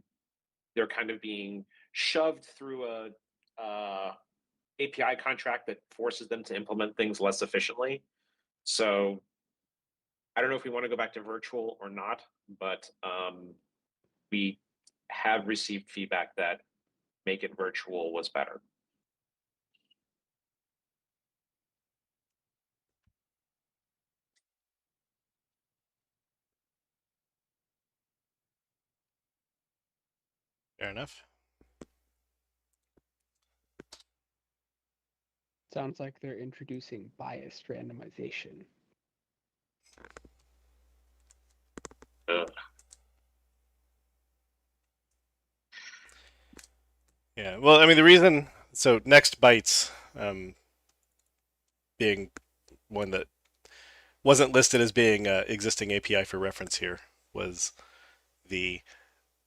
they're kind of being shoved through a API contract that forces them to implement things less efficiently. So I don't know if we want to go back to virtual or not, but we have received feedback that make it virtual was better. Fair enough. Sounds like they're introducing biased randomization. Ugh. Yeah, well, I mean, the reason, so next bytes being one that wasn't listed as being existing API for reference here was the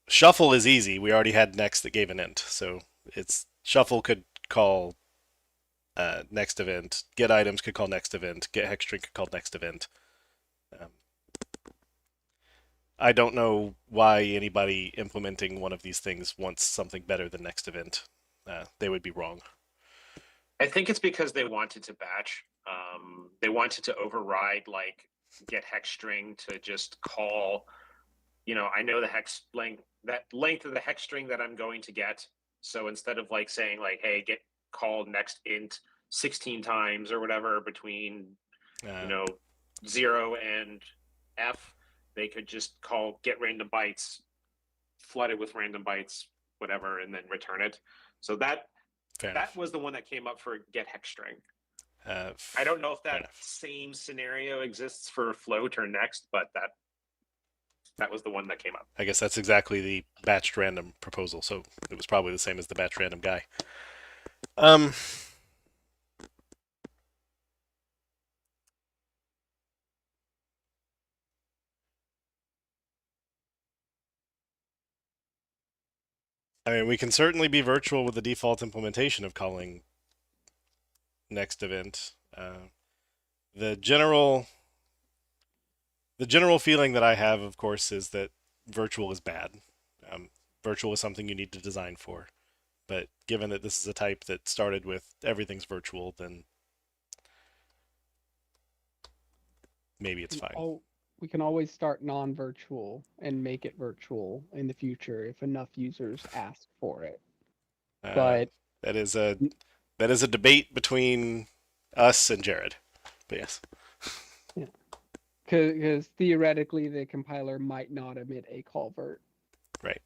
shuffle is easy. We already had next that gave an int, so it's shuffle could call next event, get items could call next event, get hex string could call next event. I don't know why anybody implementing one of these things wants something better than next event. They would be wrong. I think it's because they wanted to batch. They wanted to override like get hex string to just call, I know the hex length, that length of the hex string that I'm going to get. So instead of like saying like, hey, get called next int 16 times or whatever between, 0 and F, they could just call get random bytes, flood it with random bytes, whatever, and then return it. So that was the one that came up for get hex string. I don't know if that same scenario exists for float or next, but that was the one that came up. I guess that's exactly the batched random proposal, so it was probably the same as the batch random guy. I mean, we can certainly be virtual with the default implementation of calling next event. The general feeling that I have, of course, is that virtual is bad. Virtual is something you need to design for. But given that this is a type that started with everything's virtual, then maybe it's fine. We can always start non-virtual and make it virtual in the future if enough users ask for it. But that is a debate between us and Jared. But yes. Yeah. Because theoretically the compiler might not emit a callvert. Right.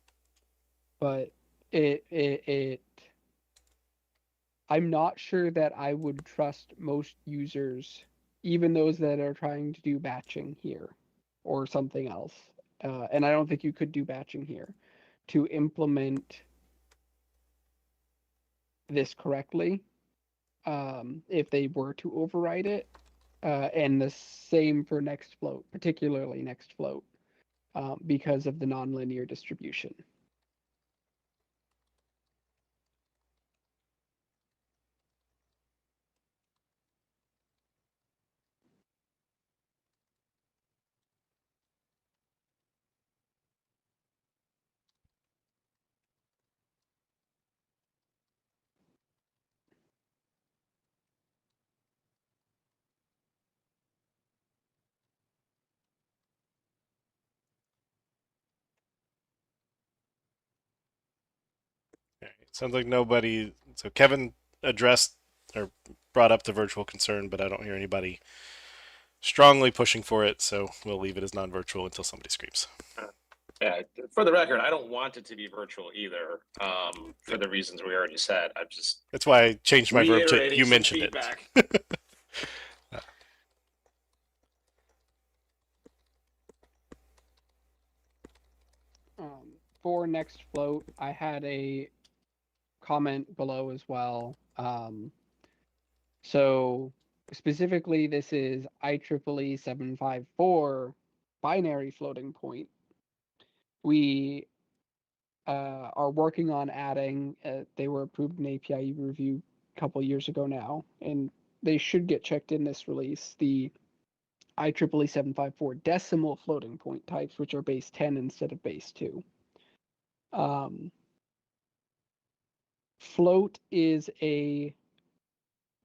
But I'm not sure that I would trust most users, even those that are trying to do batching here or something else. And I don't think you could do batching here to implement this correctly if they were to override it. And the same for next float, particularly next float, because of the nonlinear distribution. Sounds like nobody. So Kevin addressed or brought up the virtual concern, but I don't hear anybody strongly pushing for it. So we'll leave it as non-virtual until somebody screams. Yeah, for the record, I don't want it to be virtual either. For the reasons we already said. That's why I changed my verb to you mentioned feedback. it. For next float, I had a comment below as well. So specifically, this is IEEE 754 binary floating point. We are working on adding, they were approved in API review a couple years ago now, and they should get checked in this release, the IEEE 754 decimal floating point types, which are base 10 instead of base 2. Float is a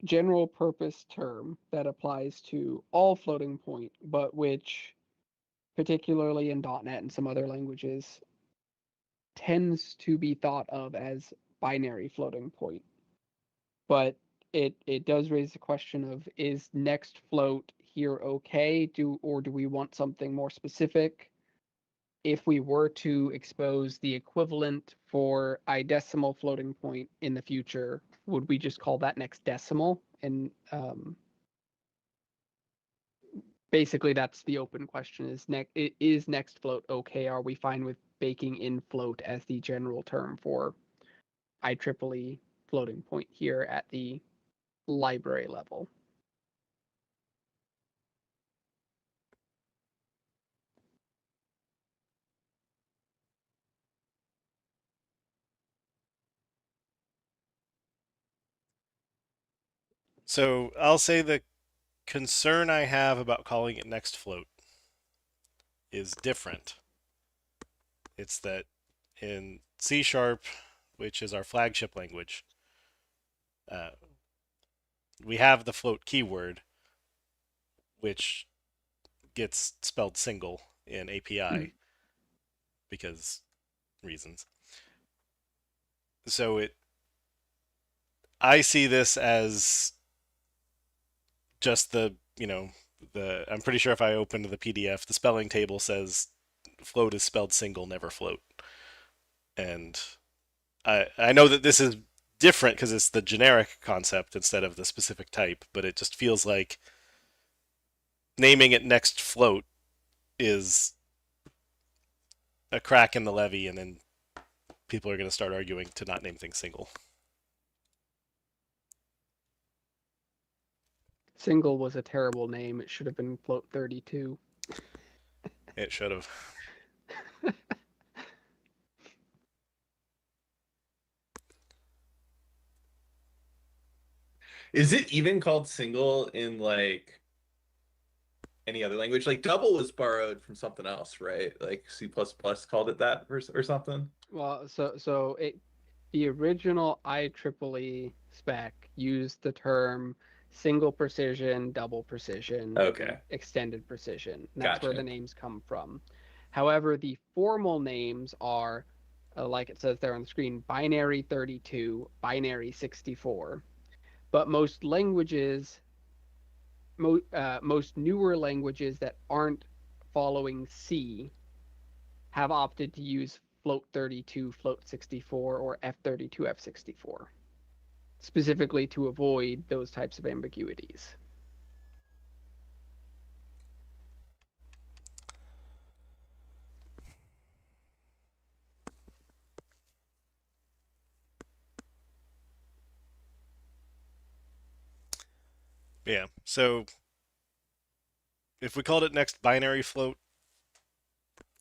general purpose term that applies to all floating point, but which, particularly in .NET and some other languages, tends to be thought of as binary floating point. But it does raise the question of, is next float here okay? Do we want something more specific? If we were to expose the equivalent for idecimal floating point in the future, would we just call that next decimal? And basically that's the open question: is next float okay? Are we fine with baking in float as the general term for IEEE floating point here at the library level? So I'll say the concern I have about calling it next float is different. It's that in C#, which is our flagship language, we have the float keyword, which gets spelled single in API because reasons. So I see this as just the, I'm pretty sure if I opened the PDF, the spelling table says float is spelled single, never float. And I know that this is different because it's the generic concept instead of the specific type, but it just feels like naming it next float is a crack in the levee, and then people are going to start arguing to not name things single. Single was a terrible name. It should have been float 32. It should have. Is it even called single in like any other language? Like double was borrowed from something else, right? Like C++ called it that or something. Well, the original IEEE spec used the term single precision, double precision, Okay. extended precision. And that's where Gotcha. the names come from. However, the formal names are, like it says there on the screen, binary 32, binary 64. But most languages, most newer languages that aren't following C have opted to use float 32, float 64, or F32, F64, specifically to avoid those types of ambiguities. Yeah. So if we called it next binary float,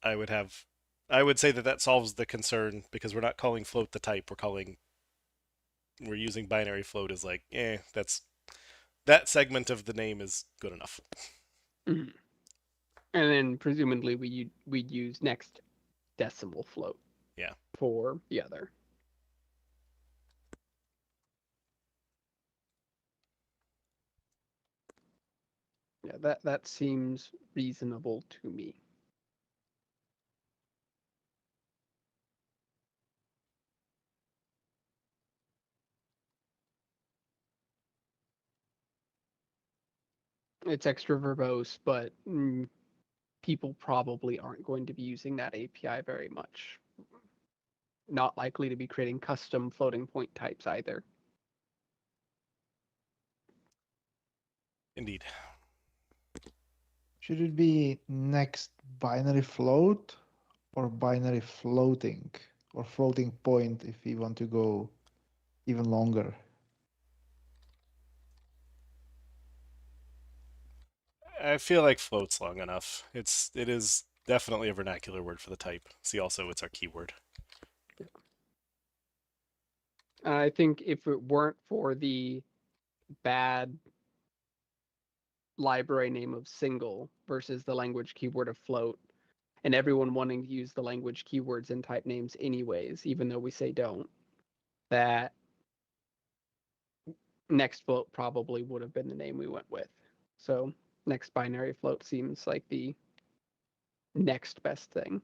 I would say that solves the concern because we're not calling float the type. We're using binary float as like, that segment of the name is good enough. Mm-hmm. And then presumably we'd use next decimal float. Yeah. For the other. Yeah, that seems reasonable to me. It's extra verbose, but people probably aren't going to be using that API very much. Not likely to be creating custom floating point types either. Indeed. Should it be next binary float or binary floating or floating point if we want to go even longer? I feel like float's long enough. It is definitely a vernacular word for the type. See, also it's our keyword. I think if it weren't for the bad library name of single versus the language keyword of float, and everyone wanting to use the language keywords in type names anyways, even though we say don't, that next float probably would have been the name we went with. So next binary float seems like the next best thing.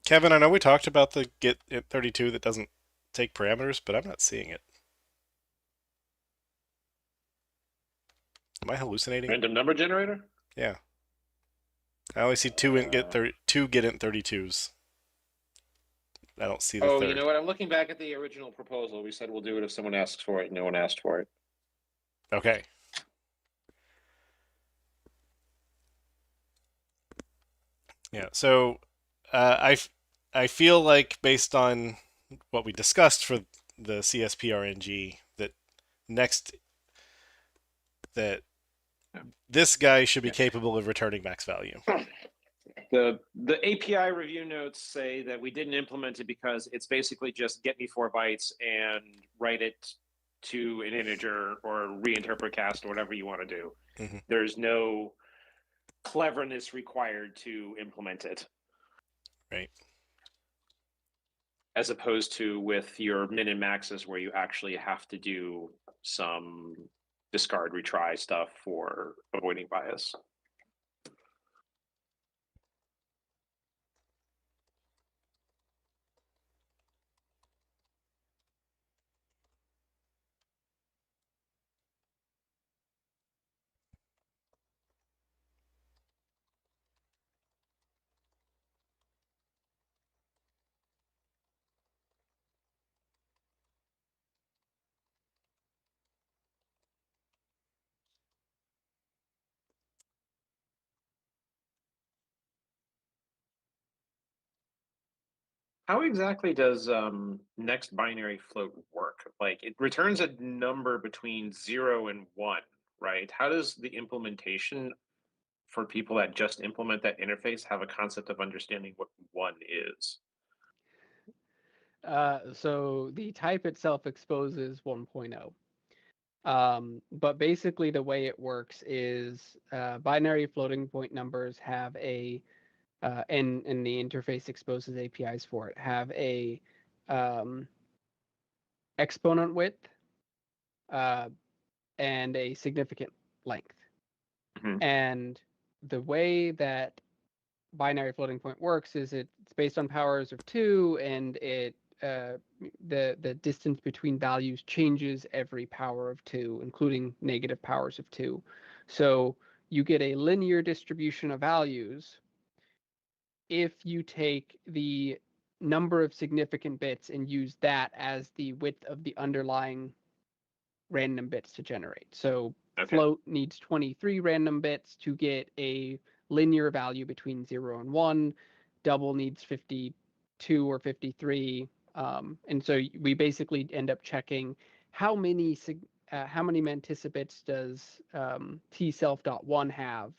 Kevin, I know we talked about the get at 32 that doesn't take parameters, but I'm not seeing it. Am I hallucinating? Random number generator? Yeah. I only see two get int 32s. I don't see the Oh, third. you know what? I'm looking back at the original proposal. We said we'll do it if someone asks for it. No one asked for it. Okay. Yeah. So, I feel like based on what we discussed for the CSP RNG that this guy should be capable of returning max value. The API review notes say that we didn't implement it because it's basically just get me 4 bytes and write it to an integer or reinterpret cast or whatever you want to do. Mhm. There's no cleverness required to implement it. Right. As opposed to with your min and maxes where you actually have to do some discard retry stuff for avoiding bias. How exactly does next binary float work? Like it returns a number between 0 and 1, right? How does the implementation for people that just implement that interface have a concept of understanding what 1 is? So the type itself exposes 1.0. But basically the way it works is binary floating point numbers have a and the interface exposes APIs for it, have a exponent width and a significant length. Mhm. And the way that binary floating point works is it's based on powers of 2, and it the distance between values changes every power of 2, including negative powers of 2. So you get a linear distribution of values if you take the number of significant bits and use that as the width of the underlying random bits to generate. So float needs 23 random bits to get a linear value between 0 and 1. Double needs 52 or 53. And so we basically end up checking how many manticipants does t self.1 have,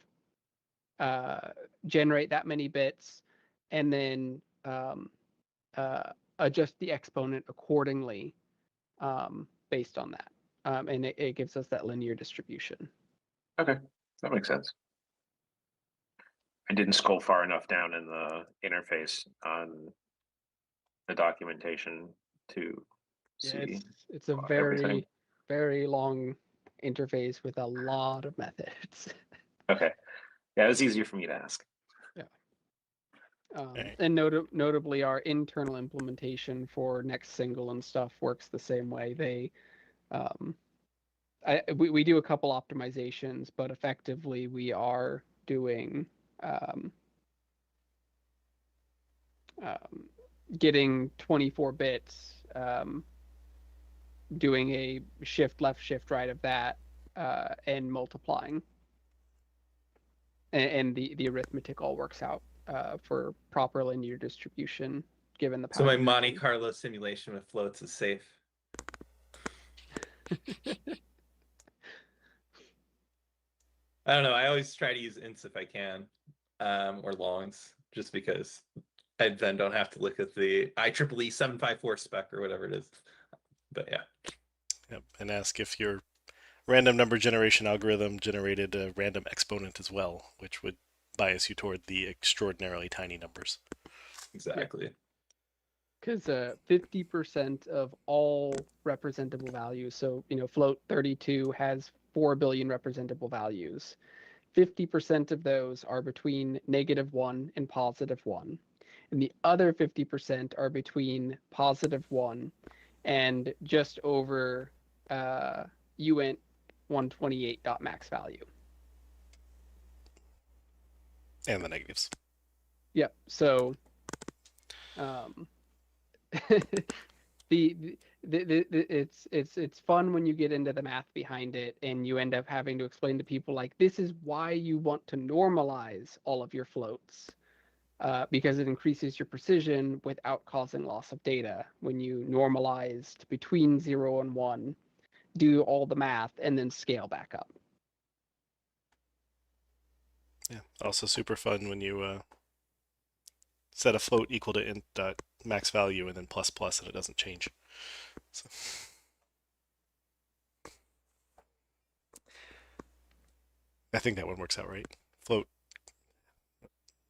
generate that many bits, and then adjust the exponent accordingly based on that. And it gives us that linear distribution. Okay, that makes sense. I didn't scroll far enough down in the interface on the documentation to see. It's a everything. very long interface with a lot of methods. Okay, yeah, it's easier for me to ask. And notably, our internal implementation for next single and stuff works the same way. They we do a couple optimizations, but effectively we are doing getting 24 bits, doing a shift left, shift right of that, and multiplying. And the arithmetic all works out for proper linear distribution given the power. So my Monte Carlo simulation with floats is safe. I don't know. I always try to use ints if I can, or longs, just because I then don't have to look at the IEEE 754 spec or whatever it is. But yeah. Yep. And ask if your random number generation algorithm generated a random exponent as well, which would bias you toward the extraordinarily tiny numbers. Exactly. Because 50% of all representable values, so float 32 has 4 billion representable values. 50% of those are between -1 and +1. And the other 50% are between +1 and just over uint 128.max value. And the negatives. Yep. So it's fun when you get into the math behind it and you end up having to explain to people like, this is why you want to normalize all of your floats, because it increases your precision without causing loss of data. When you normalized between 0 and 1, do all the math and then scale back up. Yeah. Also super fun when you set a float equal to int max value and then plus and it doesn't change. So. I think that one works out right. Float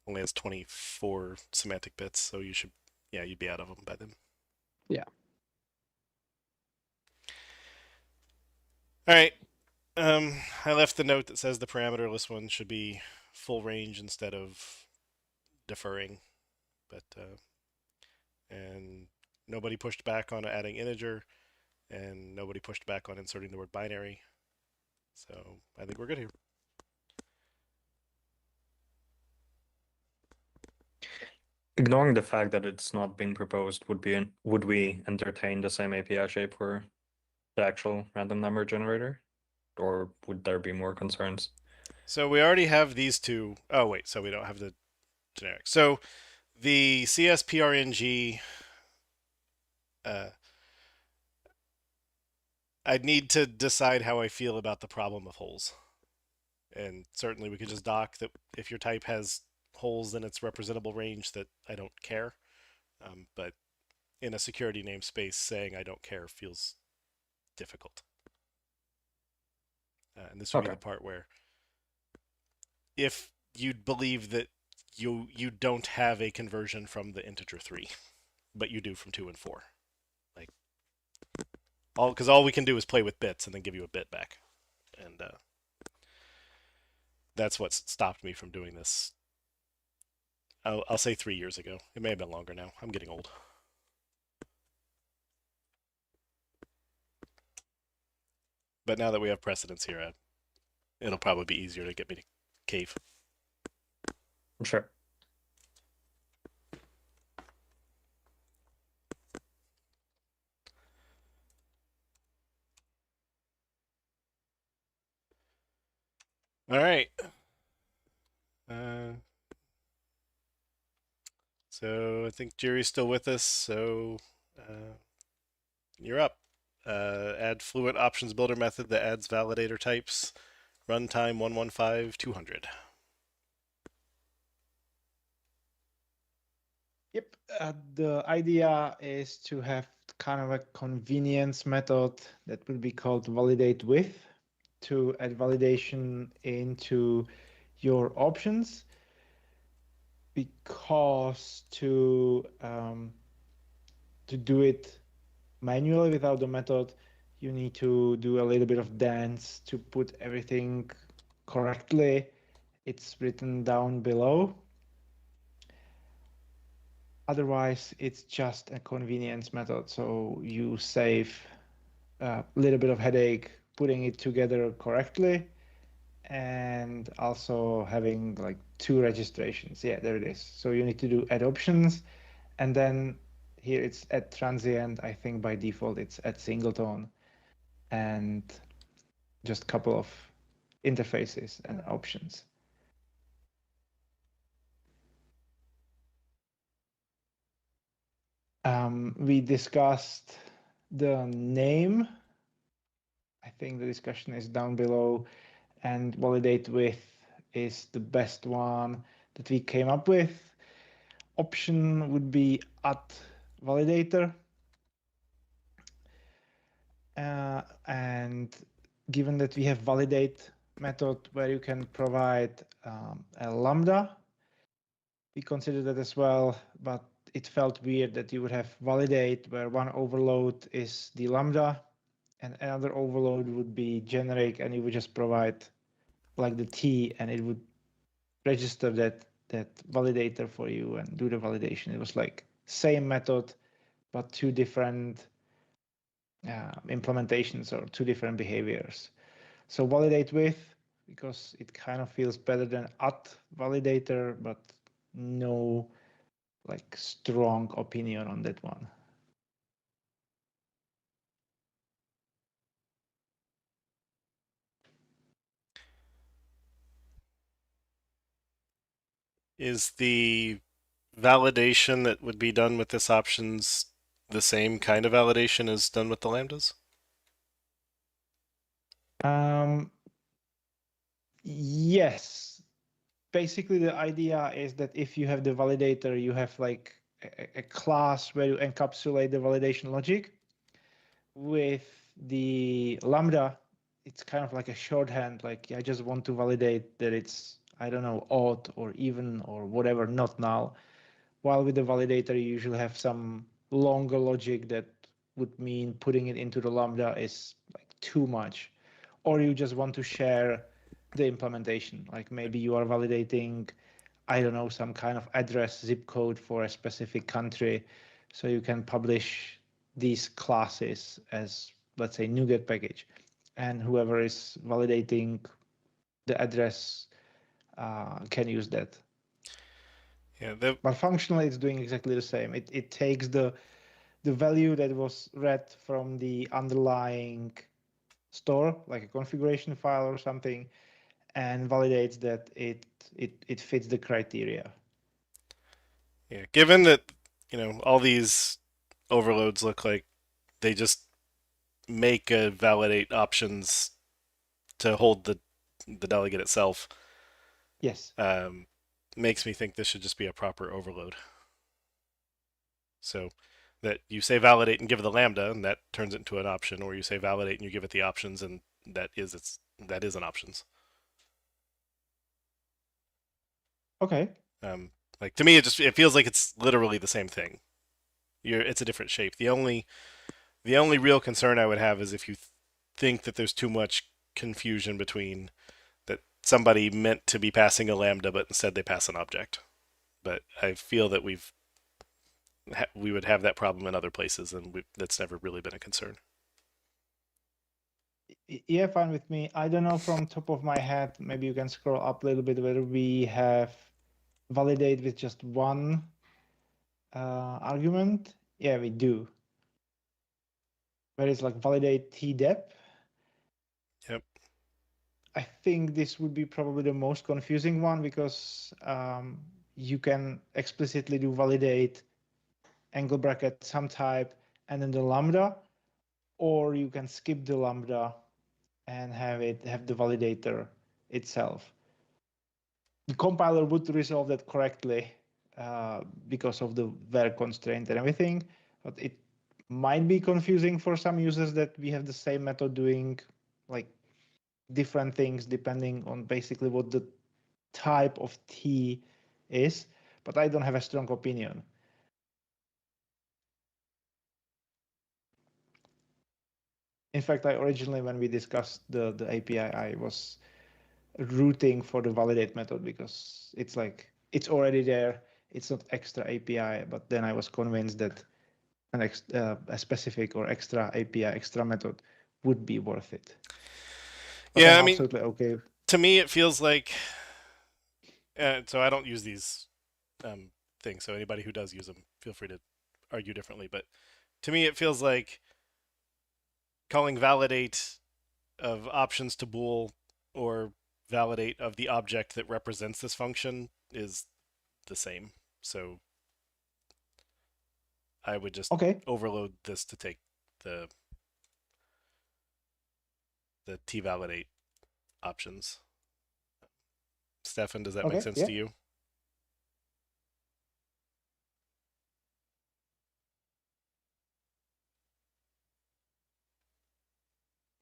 only has 24 semantic bits, so you'd be out of them by then. Yeah. All right. I left the note that says the parameterless one should be full range instead of deferring, but and nobody pushed back on adding integer, and nobody pushed back on inserting the word binary. So I think we're good here. Ignoring the fact that it's not being proposed, would we entertain the same API shape for the actual random number generator? Or would there be more concerns? So we already have these two. Oh, wait, so we don't have the generic. So the CSPRNG, I'd need to decide how I feel about the problem of holes. And certainly we could just dock that if your type has holes in its representable range, that I don't care. But in a security namespace, saying I don't care feels difficult. And this would be the part where if you'd believe that you don't have a conversion from the integer 3, but you do from 2 and 4. Like because all we can do is play with bits and then give you a bit back. And that's what stopped me from doing this. I'll say 3 years ago. It may have been longer now. I'm getting old. But now that we have precedence here, it'll probably be easier to get me to cave. Sure. All right. So I think Jerry's still with us. So you're up. Add Fluent options builder method that adds validator types. Runtime 115-200. Yep. The idea is to have kind of a convenience method that will be called validate with, to add validation into your options, because to do it manually without the method, you need to do a little bit of dance to put everything correctly. It's written down below. Otherwise, it's just a convenience method. So you save a little bit of headache putting it together correctly, and also having like 2 registrations. Yeah, there it is. So you need to do add options, and then here it's add transient. I think by default it's add singleton, and just a couple of interfaces and options. We discussed the name. I think the discussion is down below, and validate with is the best one that we came up with. Option would be @validator. And given that we have validate method where you can provide a lambda, we consider that as well, but it felt weird that you would have validate where one overload is the lambda and another overload would be generic, and you would just provide like the T and it would register that validator for you and do the validation. It was like same method, but two different implementations or two different behaviors. So validate with, because it kind of feels better than at validator, but no like strong opinion on that one. Is the validation that would be done with this options the same kind of validation as done with the lambdas? Yes. Basically, the idea is that if you have the validator, you have like a class where you encapsulate the validation logic. With the lambda, it's kind of like a shorthand, like I just want to validate that it's, I don't know, odd or even or whatever, not null. While with the validator, you usually have some longer logic that would mean putting it into the lambda is like too much. Or you just want to share the implementation. Like maybe you are validating, I don't know, some kind of address zip code for a specific country. So you can publish these classes as, let's say, NuGet package. And whoever is validating the address can use that. Yeah, but functionally, it's doing exactly the same. It takes the value that was read from the underlying store, like a configuration file or something, and validates that it fits the criteria. yeah. Given that, all these overloads look like they just make a validate options to hold the delegate itself. Yes. Makes me think this should just be a proper overload. So that you say validate and give it the lambda, and that turns it into an option, or you say validate and you give it the options, and that is an options. Okay. Like to me, it feels like it's literally the same thing. It's a different shape. The only real concern I would have is if you think that there's too much confusion between that somebody meant to be passing a lambda, but instead they pass an object. But I feel that we would have that problem in other places, and that's never really been a concern. Yeah, fine with me. I don't know from top of my head. Maybe you can scroll up a little bit whether we have validate with just one argument. Yeah, we do. Where it's like validate tdep. Yep. I think this would be probably the most confusing one because you can explicitly do validate angle bracket some type and then the lambda, or you can skip the lambda and have the validator itself. The compiler would resolve that correctly because of the var constraint and everything, but it might be confusing for some users that we have the same method doing like different things depending on basically what the type of T is, but I don't have a strong opinion. In fact, I originally, when we discussed the API, I was rooting for the validate method because it's like, it's already there. It's not extra API, but then I was convinced that a specific or extra API, extra method would be worth it. But yeah, I'm absolutely okay. To me, it feels like, so I don't use these things, so anybody who does use them, feel free to argue differently, but to me, it feels like calling validate of options to bool or validate of the object that represents this function is the same. So I would just overload this to take the t-validate options. Stefan, does that make sense to you?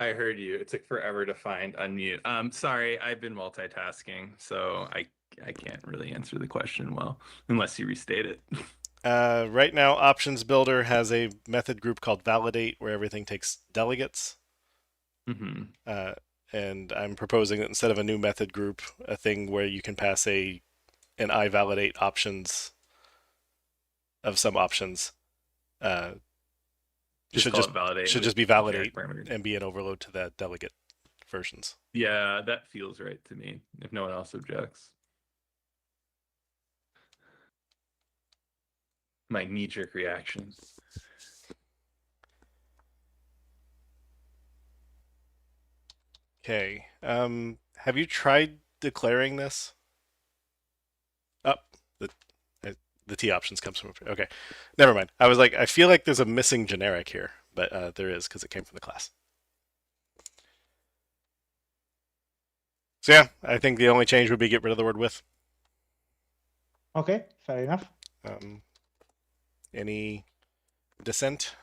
I heard you. It took forever to find unmute. Sorry, I've been multitasking, so I can't really answer the question well unless you restate it. Right now, Options Builder has a method group called Validate where everything takes delegates. And I'm proposing that instead of a new method group, a thing where you can pass an I validate options of some options. Should just be validate and be an overload to the delegate versions. Yeah, that feels right to me, if no one else objects. My knee-jerk reaction. Okay. Have you tried declaring this? The T options comes from. Okay, never mind. I was like, I feel like there's a missing generic here, but there is because it came from the class. So yeah, I think the only change would be get rid of the word with. Okay, fair enough. Any dissent?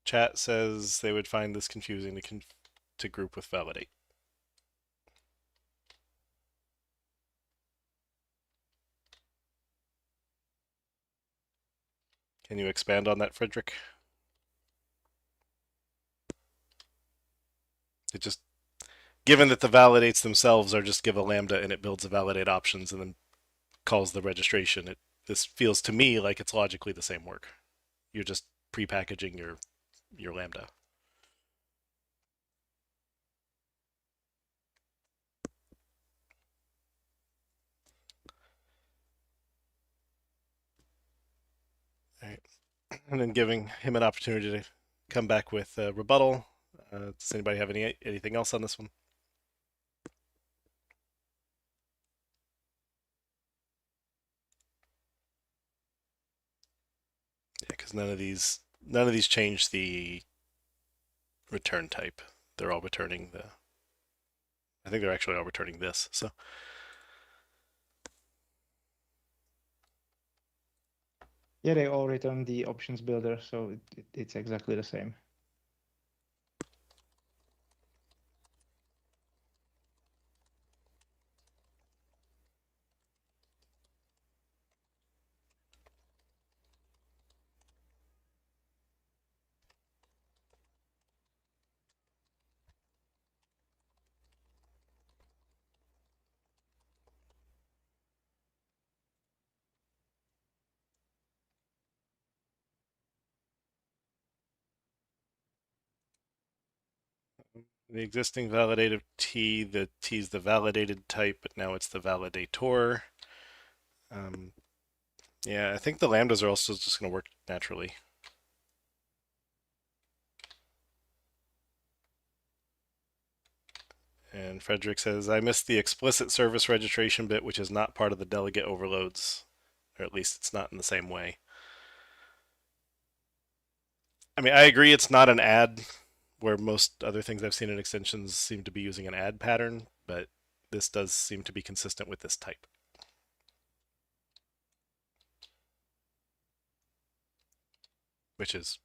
Chat says they would find this confusing to group with validate. Can you expand on that, Frederick? It just, given that the validates themselves are just give a lambda and it builds a validate options and then calls the registration, this feels to me like it's logically the same work. You're just pre-packaging your lambda. All right. And then giving him an opportunity to come back with a rebuttal. Does anybody have anything else on this one? Yeah, because none of these change the return type. They're all returning I think they're actually all returning this. So yeah, they all return the options builder, so it's exactly the same. the existing validative T, the T is the validated type, but now it's the validator. Yeah, I think the lambdas are also just going to work naturally. And Frederick says, I missed the explicit service registration bit, which is not part of the delegate overloads, or at least it's not in the same way. I mean, I agree it's not an add, where most other things I've seen in extensions seem to be using an add pattern, but this does seem to be consistent with this type. Which is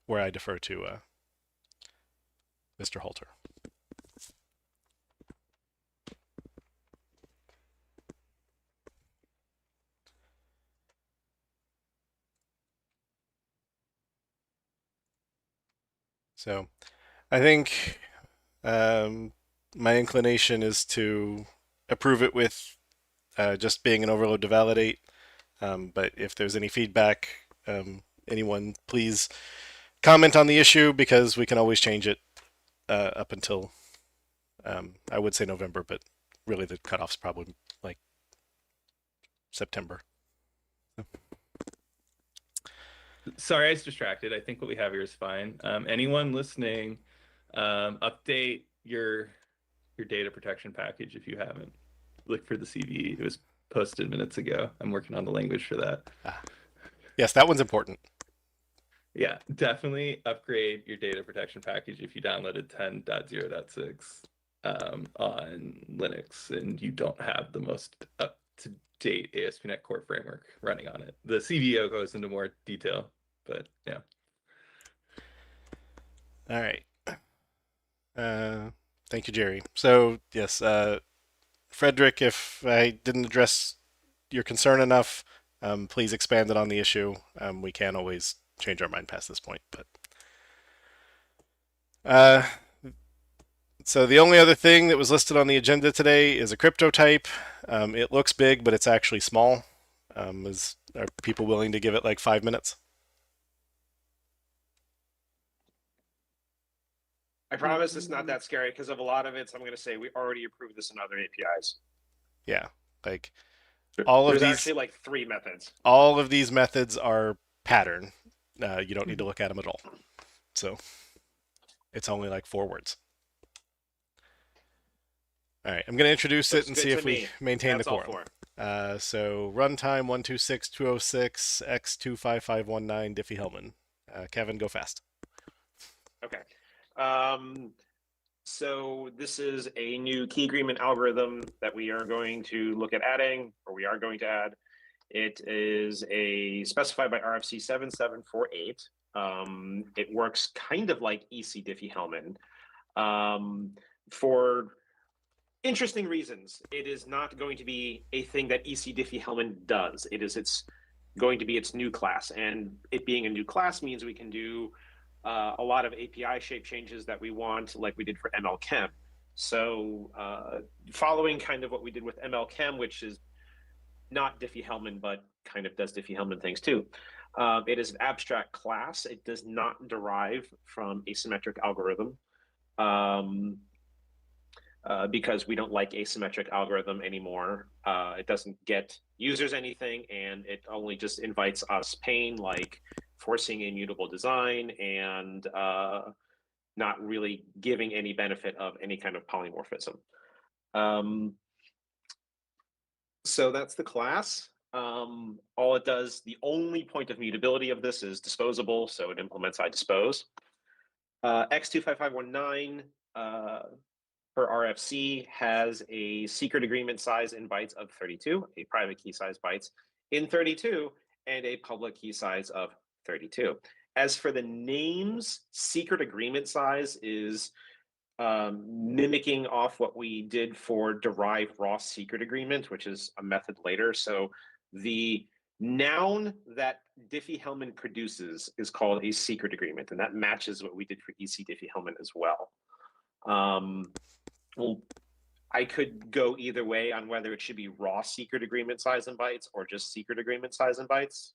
where I defer to Mr. Halter. So I think my inclination is to approve it with just being an overload to validate. But if there's any feedback, anyone please comment on the issue because we can always change it up until I would say November, but really the cutoff's probably like September. Sorry, I was distracted. I think what we have here is fine. Anyone listening, update your data protection package if you haven't. Look for the CVE. It was posted minutes ago. I'm working on the language for that. Yes, that one's important. Yeah, definitely upgrade your data protection package if you downloaded 10.0.6 on Linux and you don't have the most up-to-date ASP.NET Core framework running on it. The CVO goes into more detail, but yeah. All right. Thank you, Jerry. So yes, Frederick, if I didn't address your concern enough, please expand it on the issue. We can always change our mind past this point, but so the only other thing that was listed on the agenda today is a crypto type. It looks big, but it's actually small. Are people willing to give it like 5 minutes? I promise it's not that scary because of a lot of it. I'm going to say we already approved this in other APIs. Yeah, like There's actually like 3 methods. All of these methods are pattern. You don't need to look at them at all. So it's only like 4 words. All right, I'm going to introduce it and see if we maintain the quorum. So runtime 126.206 X25519 Diffie-Hellman. Kevin, go fast. Okay. So this is a new key agreement algorithm that we are going to look at adding, or we are going to add. It is specified by RFC 7748. It works kind of like EC Diffie-Hellman. For interesting reasons, it is not going to be a thing that EC Diffie-Hellman does. It's going to be its new class, and it being a new class means we can do a lot of API shape changes that we want, like we did for MLChem. So following kind of what we did with MLChem, which is not Diffie-Hellman, but kind of does Diffie-Hellman things too. It is an abstract class. It does not derive from asymmetric algorithm because we don't like asymmetric algorithm anymore. It doesn't get users anything, and it only just invites us pain, like forcing immutable design and not really giving any benefit of any kind of polymorphism. So that's the class. All it does, the only point of mutability of this is disposable, so it implements iDispose. X25519 per RFC has a secret agreement size in bytes of 32, a private key size bytes in 32, and a public key size of 32. As for the names, secret agreement size is mimicking off what we did for derive raw secret agreement, which is a method later. So the noun that Diffie-Hellman produces is called a secret agreement, and that matches what we did for EC Diffie-Hellman as well. Well, I could go either way on whether it should be raw secret agreement size in bytes or just secret agreement size in bytes.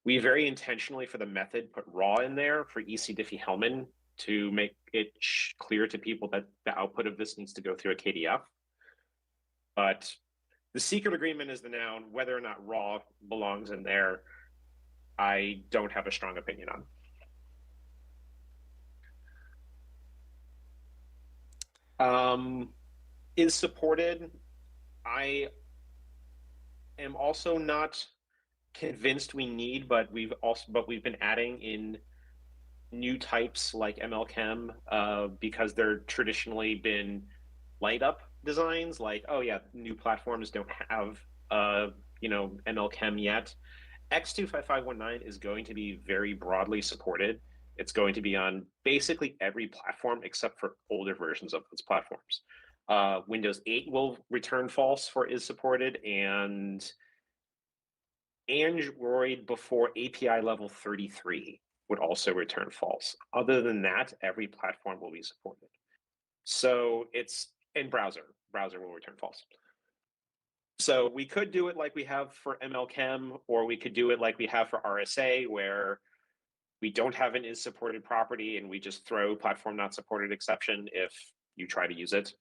We very intentionally, for the method, put raw in there for EC Diffie-Hellman to make it clear to people that the output of this needs to go through a KDF. But the secret agreement is the noun. Whether or not raw belongs in there, I don't have a strong opinion on. Is supported. I am also not convinced we need, but we've been adding in new types like MLChem because they're traditionally been light up designs, like, oh yeah, new platforms don't have MLChem yet. X25519 is going to be very broadly supported. It's going to be on basically every platform except for older versions of those platforms. Windows 8 will return false for is supported, and Android before API level 33 would also return false. Other than that, every platform will be supported. So it's in browser will return false. So we could do it like we have for MLChem, or we could do it like we have for RSA, where we don't have an is supported property and we just throw platform not supported exception if you try to use it.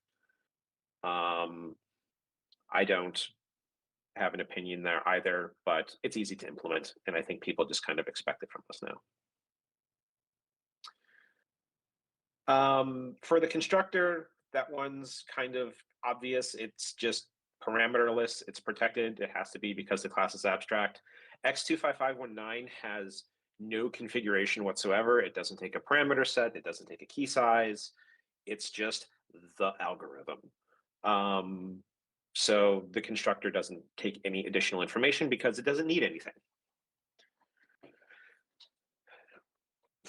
I don't have an opinion there either, but it's easy to implement, and I think people just kind of expect it from us now. For the constructor, that one's kind of obvious. It's just parameterless. It's protected. It has to be because the class is abstract. X25519 has no configuration whatsoever. It doesn't take a parameter set. It doesn't take a key size. It's just the algorithm. So the constructor doesn't take any additional information because it doesn't need anything.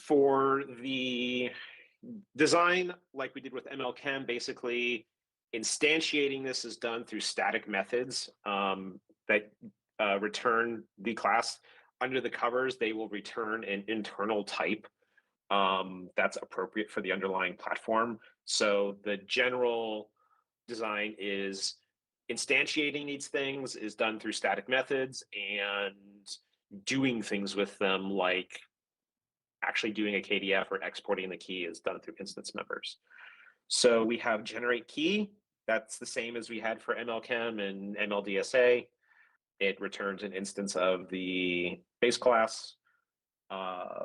For the design, like we did with MLChem, basically instantiating this is done through static methods that return the class. Under the covers, they will return an internal type that's appropriate for the underlying platform. So the general design is instantiating these things is done through static methods, and doing things with them like actually doing a KDF or exporting the key is done through instance members. So we have generate key. That's the same as we had for MLChem and MLDSA. It returns an instance of the base class.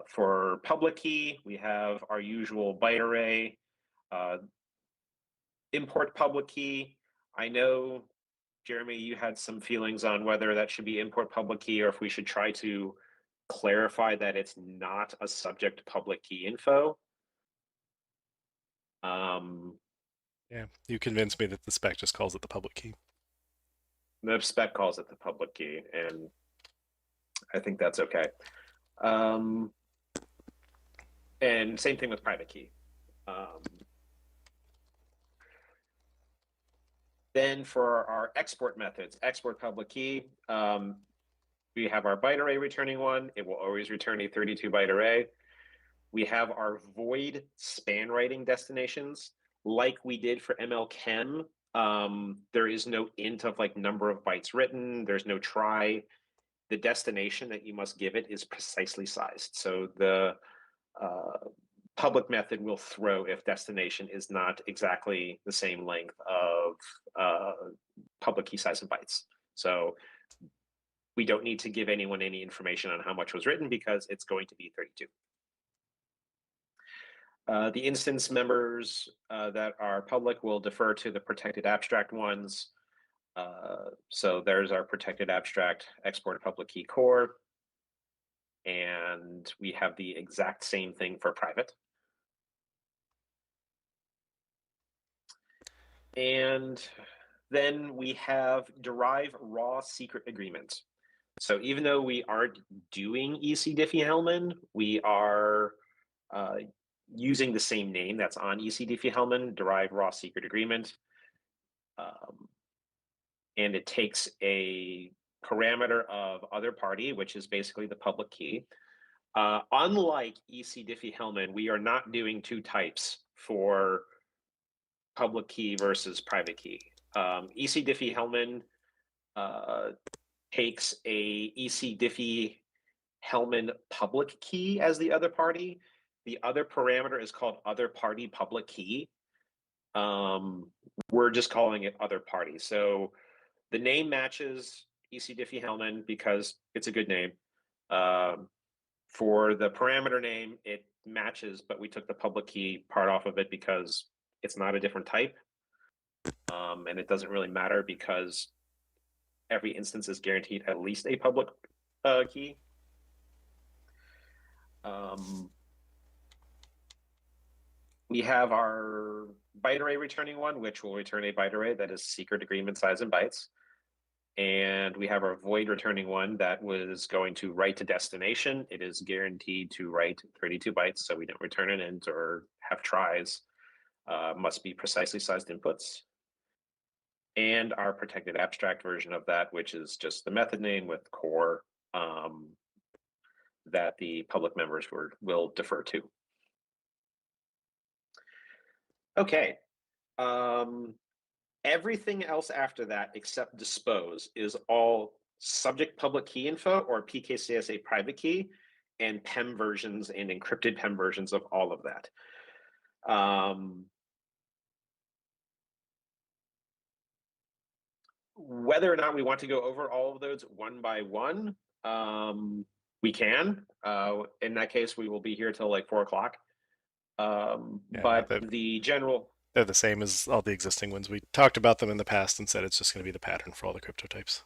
For public key, we have our usual byte array, import public key. I know, Jeremy, you had some feelings on whether that should be import public key or if we should try to clarify that it's not a subject public key info. Yeah, you convinced me that the spec just calls it the public key. The spec calls it the public key, and I think that's okay. And same thing with private key. Then for our export methods, export public key, we have our byte array returning one. It will always return a 32-byte array. We have our void span writing destinations. Like we did for MLChem, there is no int of like number of bytes written. There's no try. The destination that you must give it is precisely sized. So the public method will throw if destination is not exactly the same length of public key size in bytes. So we don't need to give anyone any information on how much was written because it's going to be 32. The instance members that are public will defer to the protected abstract ones. So there's our protected abstract export public key core. And we have the exact same thing for private. And then we have derive raw secret agreement. So even though we aren't doing EC Diffie-Hellman, we are using the same name that's on EC Diffie-Hellman, derive raw secret agreement. And it takes a parameter of other party, which is basically the public key. Unlike EC Diffie-Hellman, we are not doing two types for public key versus private key. EC Diffie-Hellman takes a EC Diffie-Hellman public key as the other party. The other parameter is called other party public key. We're just calling it other party. So the name matches EC Diffie-Hellman because it's a good name. For the parameter name, it matches, but we took the public key part off of it because it's not a different type. And it doesn't really matter because every instance is guaranteed at least a public key. We have our byte array returning one, which will return a byte array that is secret agreement size in bytes. And we have our void returning one that was going to write to destination. It is guaranteed to write 32 bytes, so we don't return an int or have tries. Must be precisely sized inputs. And our protected abstract version of that, which is just the method name with core that the public members will defer to. Okay. Everything else after that except dispose is all subject public key info or PKCSA private key and PEM versions and encrypted PEM versions of all of that. Whether or not we want to go over all of those one by one, we can. In that case, we will be here till like 4 o'clock. But the general... They're the same as all the existing ones. We talked about them in the past and said it's just going to be the pattern for all the crypto types.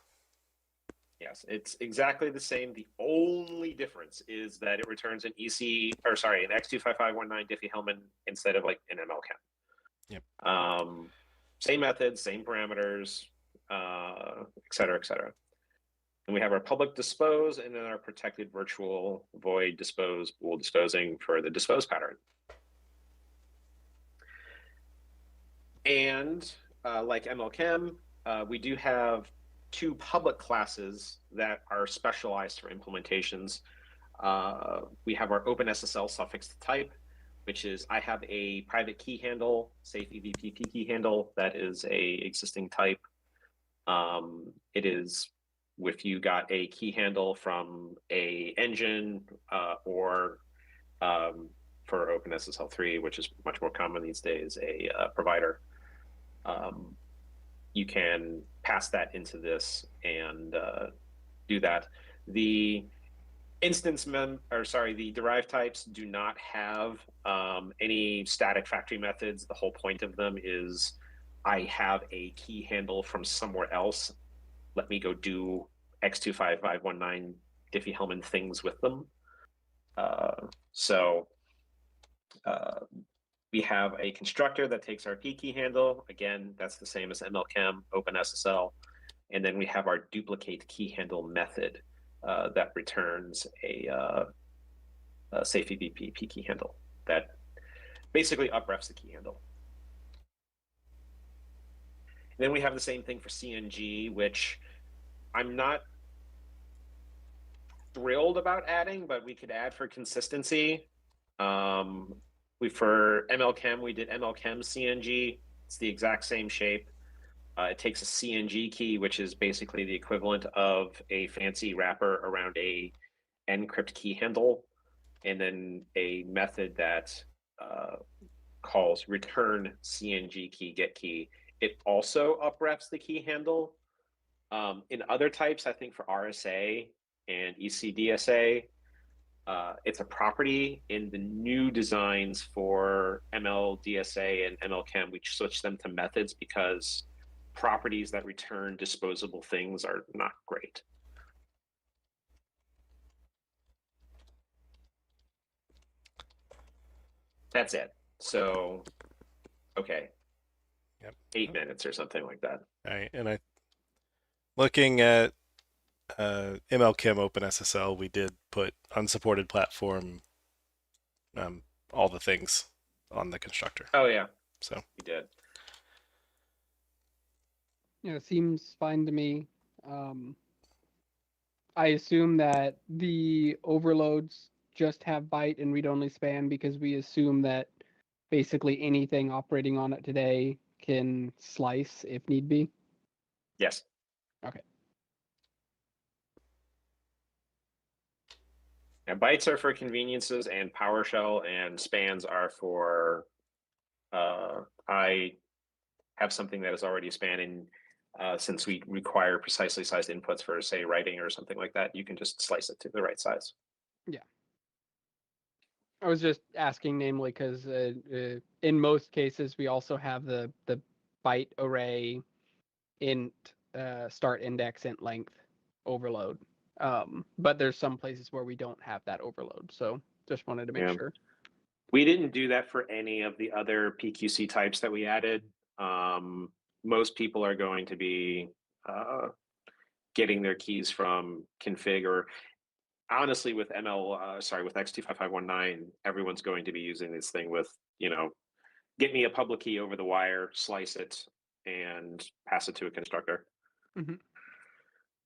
Yes, it's exactly the same. The only difference is that it returns an an X25519 Diffie-Hellman instead of like an MLChem. Yep. Same methods, same parameters, et cetera, et cetera. And we have our public dispose and then our protected virtual void dispose bool disposing for the dispose pattern. And like MLChem, we do have two public classes that are specialized for implementations. We have our OpenSSL suffixed type, which is I have a private key handle, safe EVP key handle, that is a existing type. It is if you got a key handle from a engine or for OpenSSL 3, which is much more common these days, a provider. You can pass that into this and do that. The the derived types do not have any static factory methods. The whole point of them is I have a key handle from somewhere else. Let me go do X25519 Diffie-Hellman things with them. We have a constructor that takes our key handle. Again, that's the same as MLChem, OpenSSL. And then we have our duplicate key handle method that returns a safe EVP key handle that basically uprefs the key handle. And then we have the same thing for CNG, which I'm not thrilled about adding, but we could add for consistency. For MLChem, we did MLChem CNG. It's the exact same shape. It takes a CNG key, which is basically the equivalent of a fancy wrapper around a encrypt key handle, and then a method that calls return CNG key get key. It also uprefs the key handle. In other types, I think for RSA and ECDSA, it's a property. In the new designs for MLDSA and MLChem, we switch them to methods because properties that return disposable things are not great. That's it. So, okay. Yep. 8 minutes or something like that. All right, and looking at MLChem OpenSSL, we did put unsupported platform, all the things on the constructor. Oh yeah, So we did. Yeah, it seems fine to me. I assume that the overloads just have byte and read-only span because we assume that basically anything operating on it today can slice if need be. Yes. Okay. Yeah, bytes are for conveniences, and PowerShell and spans are for. I have something that is already spanning. Since we require precisely sized inputs for, say, writing or something like that, you can just slice it to the right size. Yeah. I was just asking, namely, because in most cases we also have the byte array int start index int length overload, but there's some places where we don't have that overload. So just wanted to make sure. We didn't do that for any of the other PQC types that we added. Most people are going to be getting their keys from config, or honestly with with X25519, everyone's going to be using this thing with, get me a public key over the wire, slice it, and pass it to a constructor. Mm-hmm.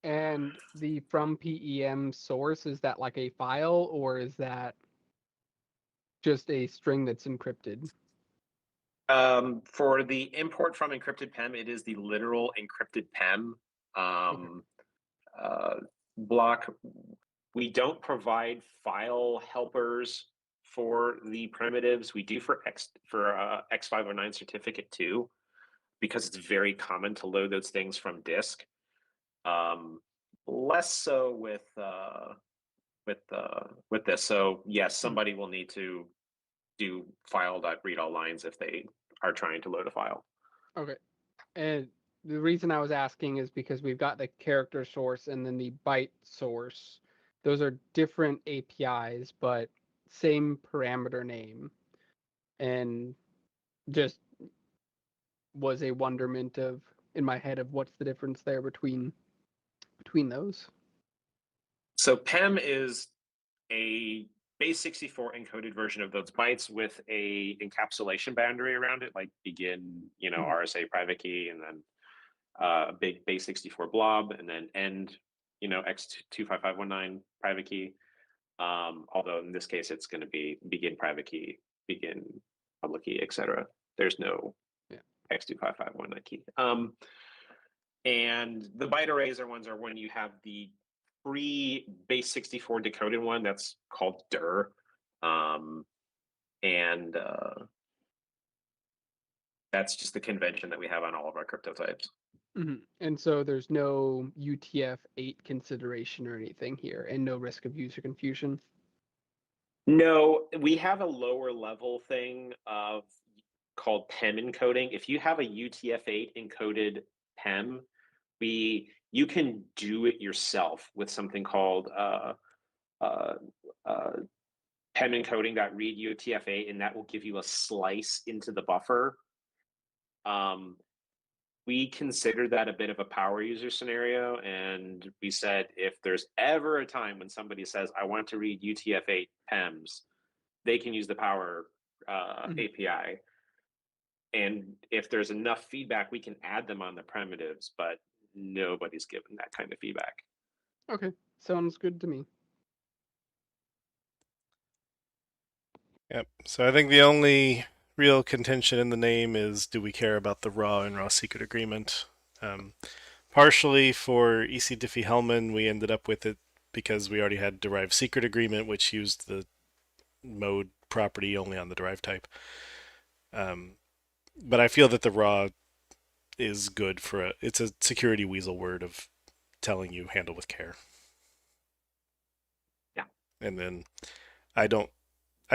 And the from PEM source, is that like a file, or is that just a string that's encrypted? For the import from encrypted PEM, it is the literal encrypted PEM block. We don't provide file helpers for the primitives. We do for X509 certificate 2, because it's very common to load those things from disk. Less so with this. So yes, somebody will need to do file.readAllLines if they are trying to load a file. Okay. And the reason I was asking is because we've got the character source and then the byte source. Those are different APIs, but same parameter name. And just was a wonderment in my head of what's the difference there between those. So PEM is a base 64 encoded version of those bytes with a encapsulation boundary around it, like begin, RSA private key, and then a big base 64 blob, and then end, X25519 private key. Although in this case, it's going to be begin private key, begin public key, etc. There's no X25519 key. And the byte arrays are when you have the free base 64 decoded one that's called dir. And that's just the convention that we have on all of our crypto types. And so there's no UTF-8 consideration or anything here, and no risk of user confusion? No, we have a lower level thing called PEM encoding. If you have a UTF-8 encoded PEM, you can do it yourself with something called PEM encoding.read UTF-8, and that will give you a slice into the buffer. We considered that a bit of a power user scenario, and we said if there's ever a time when somebody says, I want to read UTF-8 PEMs, they can use the power API. And if there's enough feedback, we can add them on the primitives, but nobody's given that kind of feedback. Okay, sounds good to me. Yep. So I think the only real contention in the name is, do we care about the raw and raw secret agreement? Partially for EC Diffie-Hellman, we ended up with it because we already had derived secret agreement, which used the mode property only on the derived type. But I feel that the raw is good for it's a security weasel word of telling you handle with care. Yeah. And then I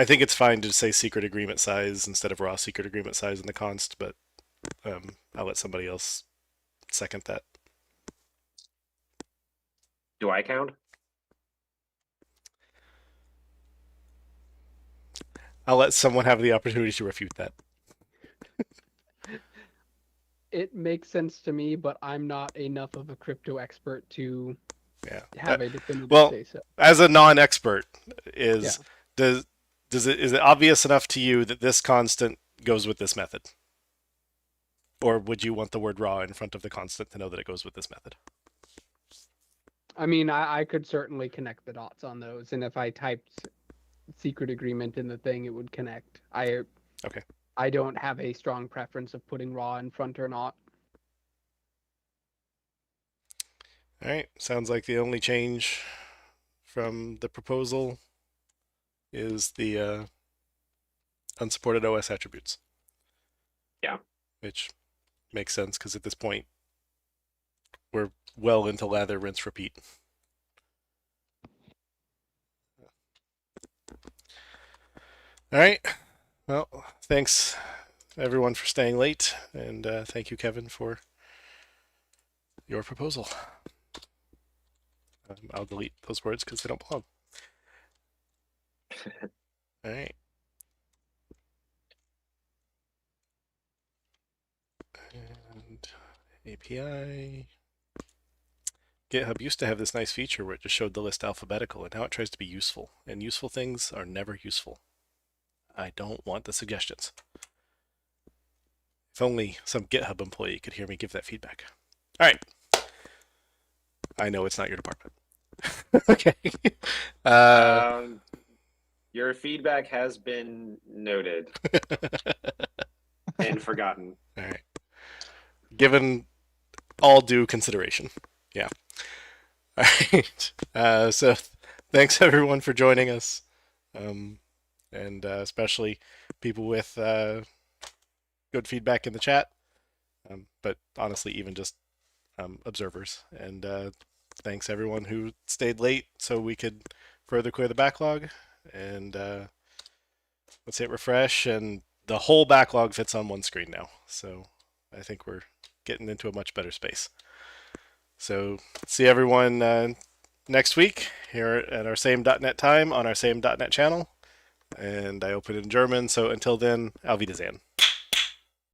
think it's fine to say secret agreement size instead of raw secret agreement size in the const, but I'll let somebody else second that. Do I count? I'll let someone have the opportunity to refute that. It makes sense to me, but I'm not enough of a crypto expert to have a definitive say so. As a non-expert, is it obvious enough to you that this constant goes with this method? Or would you want the word raw in front of the constant to know that it goes with this method? I mean, I could certainly connect the dots on those, and if I typed secret agreement in the thing, it would connect. Okay. I don't have a strong preference of putting raw in front or not. All right. Sounds like the only change from the proposal is the unsupported OS attributes. Yeah. Which makes sense because at this point, we're well into lather, rinse, repeat. All right. Well, thanks everyone for staying late, and thank you, Kevin, for your proposal. I'll delete those words because they don't belong. All right. And API. GitHub used to have this nice feature where it just showed the list alphabetical, and now it tries to be useful. And useful things are never useful. I don't want the suggestions. If only some GitHub employee could hear me give that feedback. All right. I know it's not your department. Okay. Your feedback has been noted and forgotten. All right. Given all due consideration. Yeah. All right. So thanks everyone for joining us. And especially people with good feedback in the chat, but honestly, even just observers. And thanks everyone who stayed late so we could further clear the backlog. And let's hit refresh, and the whole backlog fits on one screen now. So I think we're getting into a much better space. So see everyone next week here at our same .NET time on our same .NET channel. And I open it in German, so until then, auf Wiedersehen.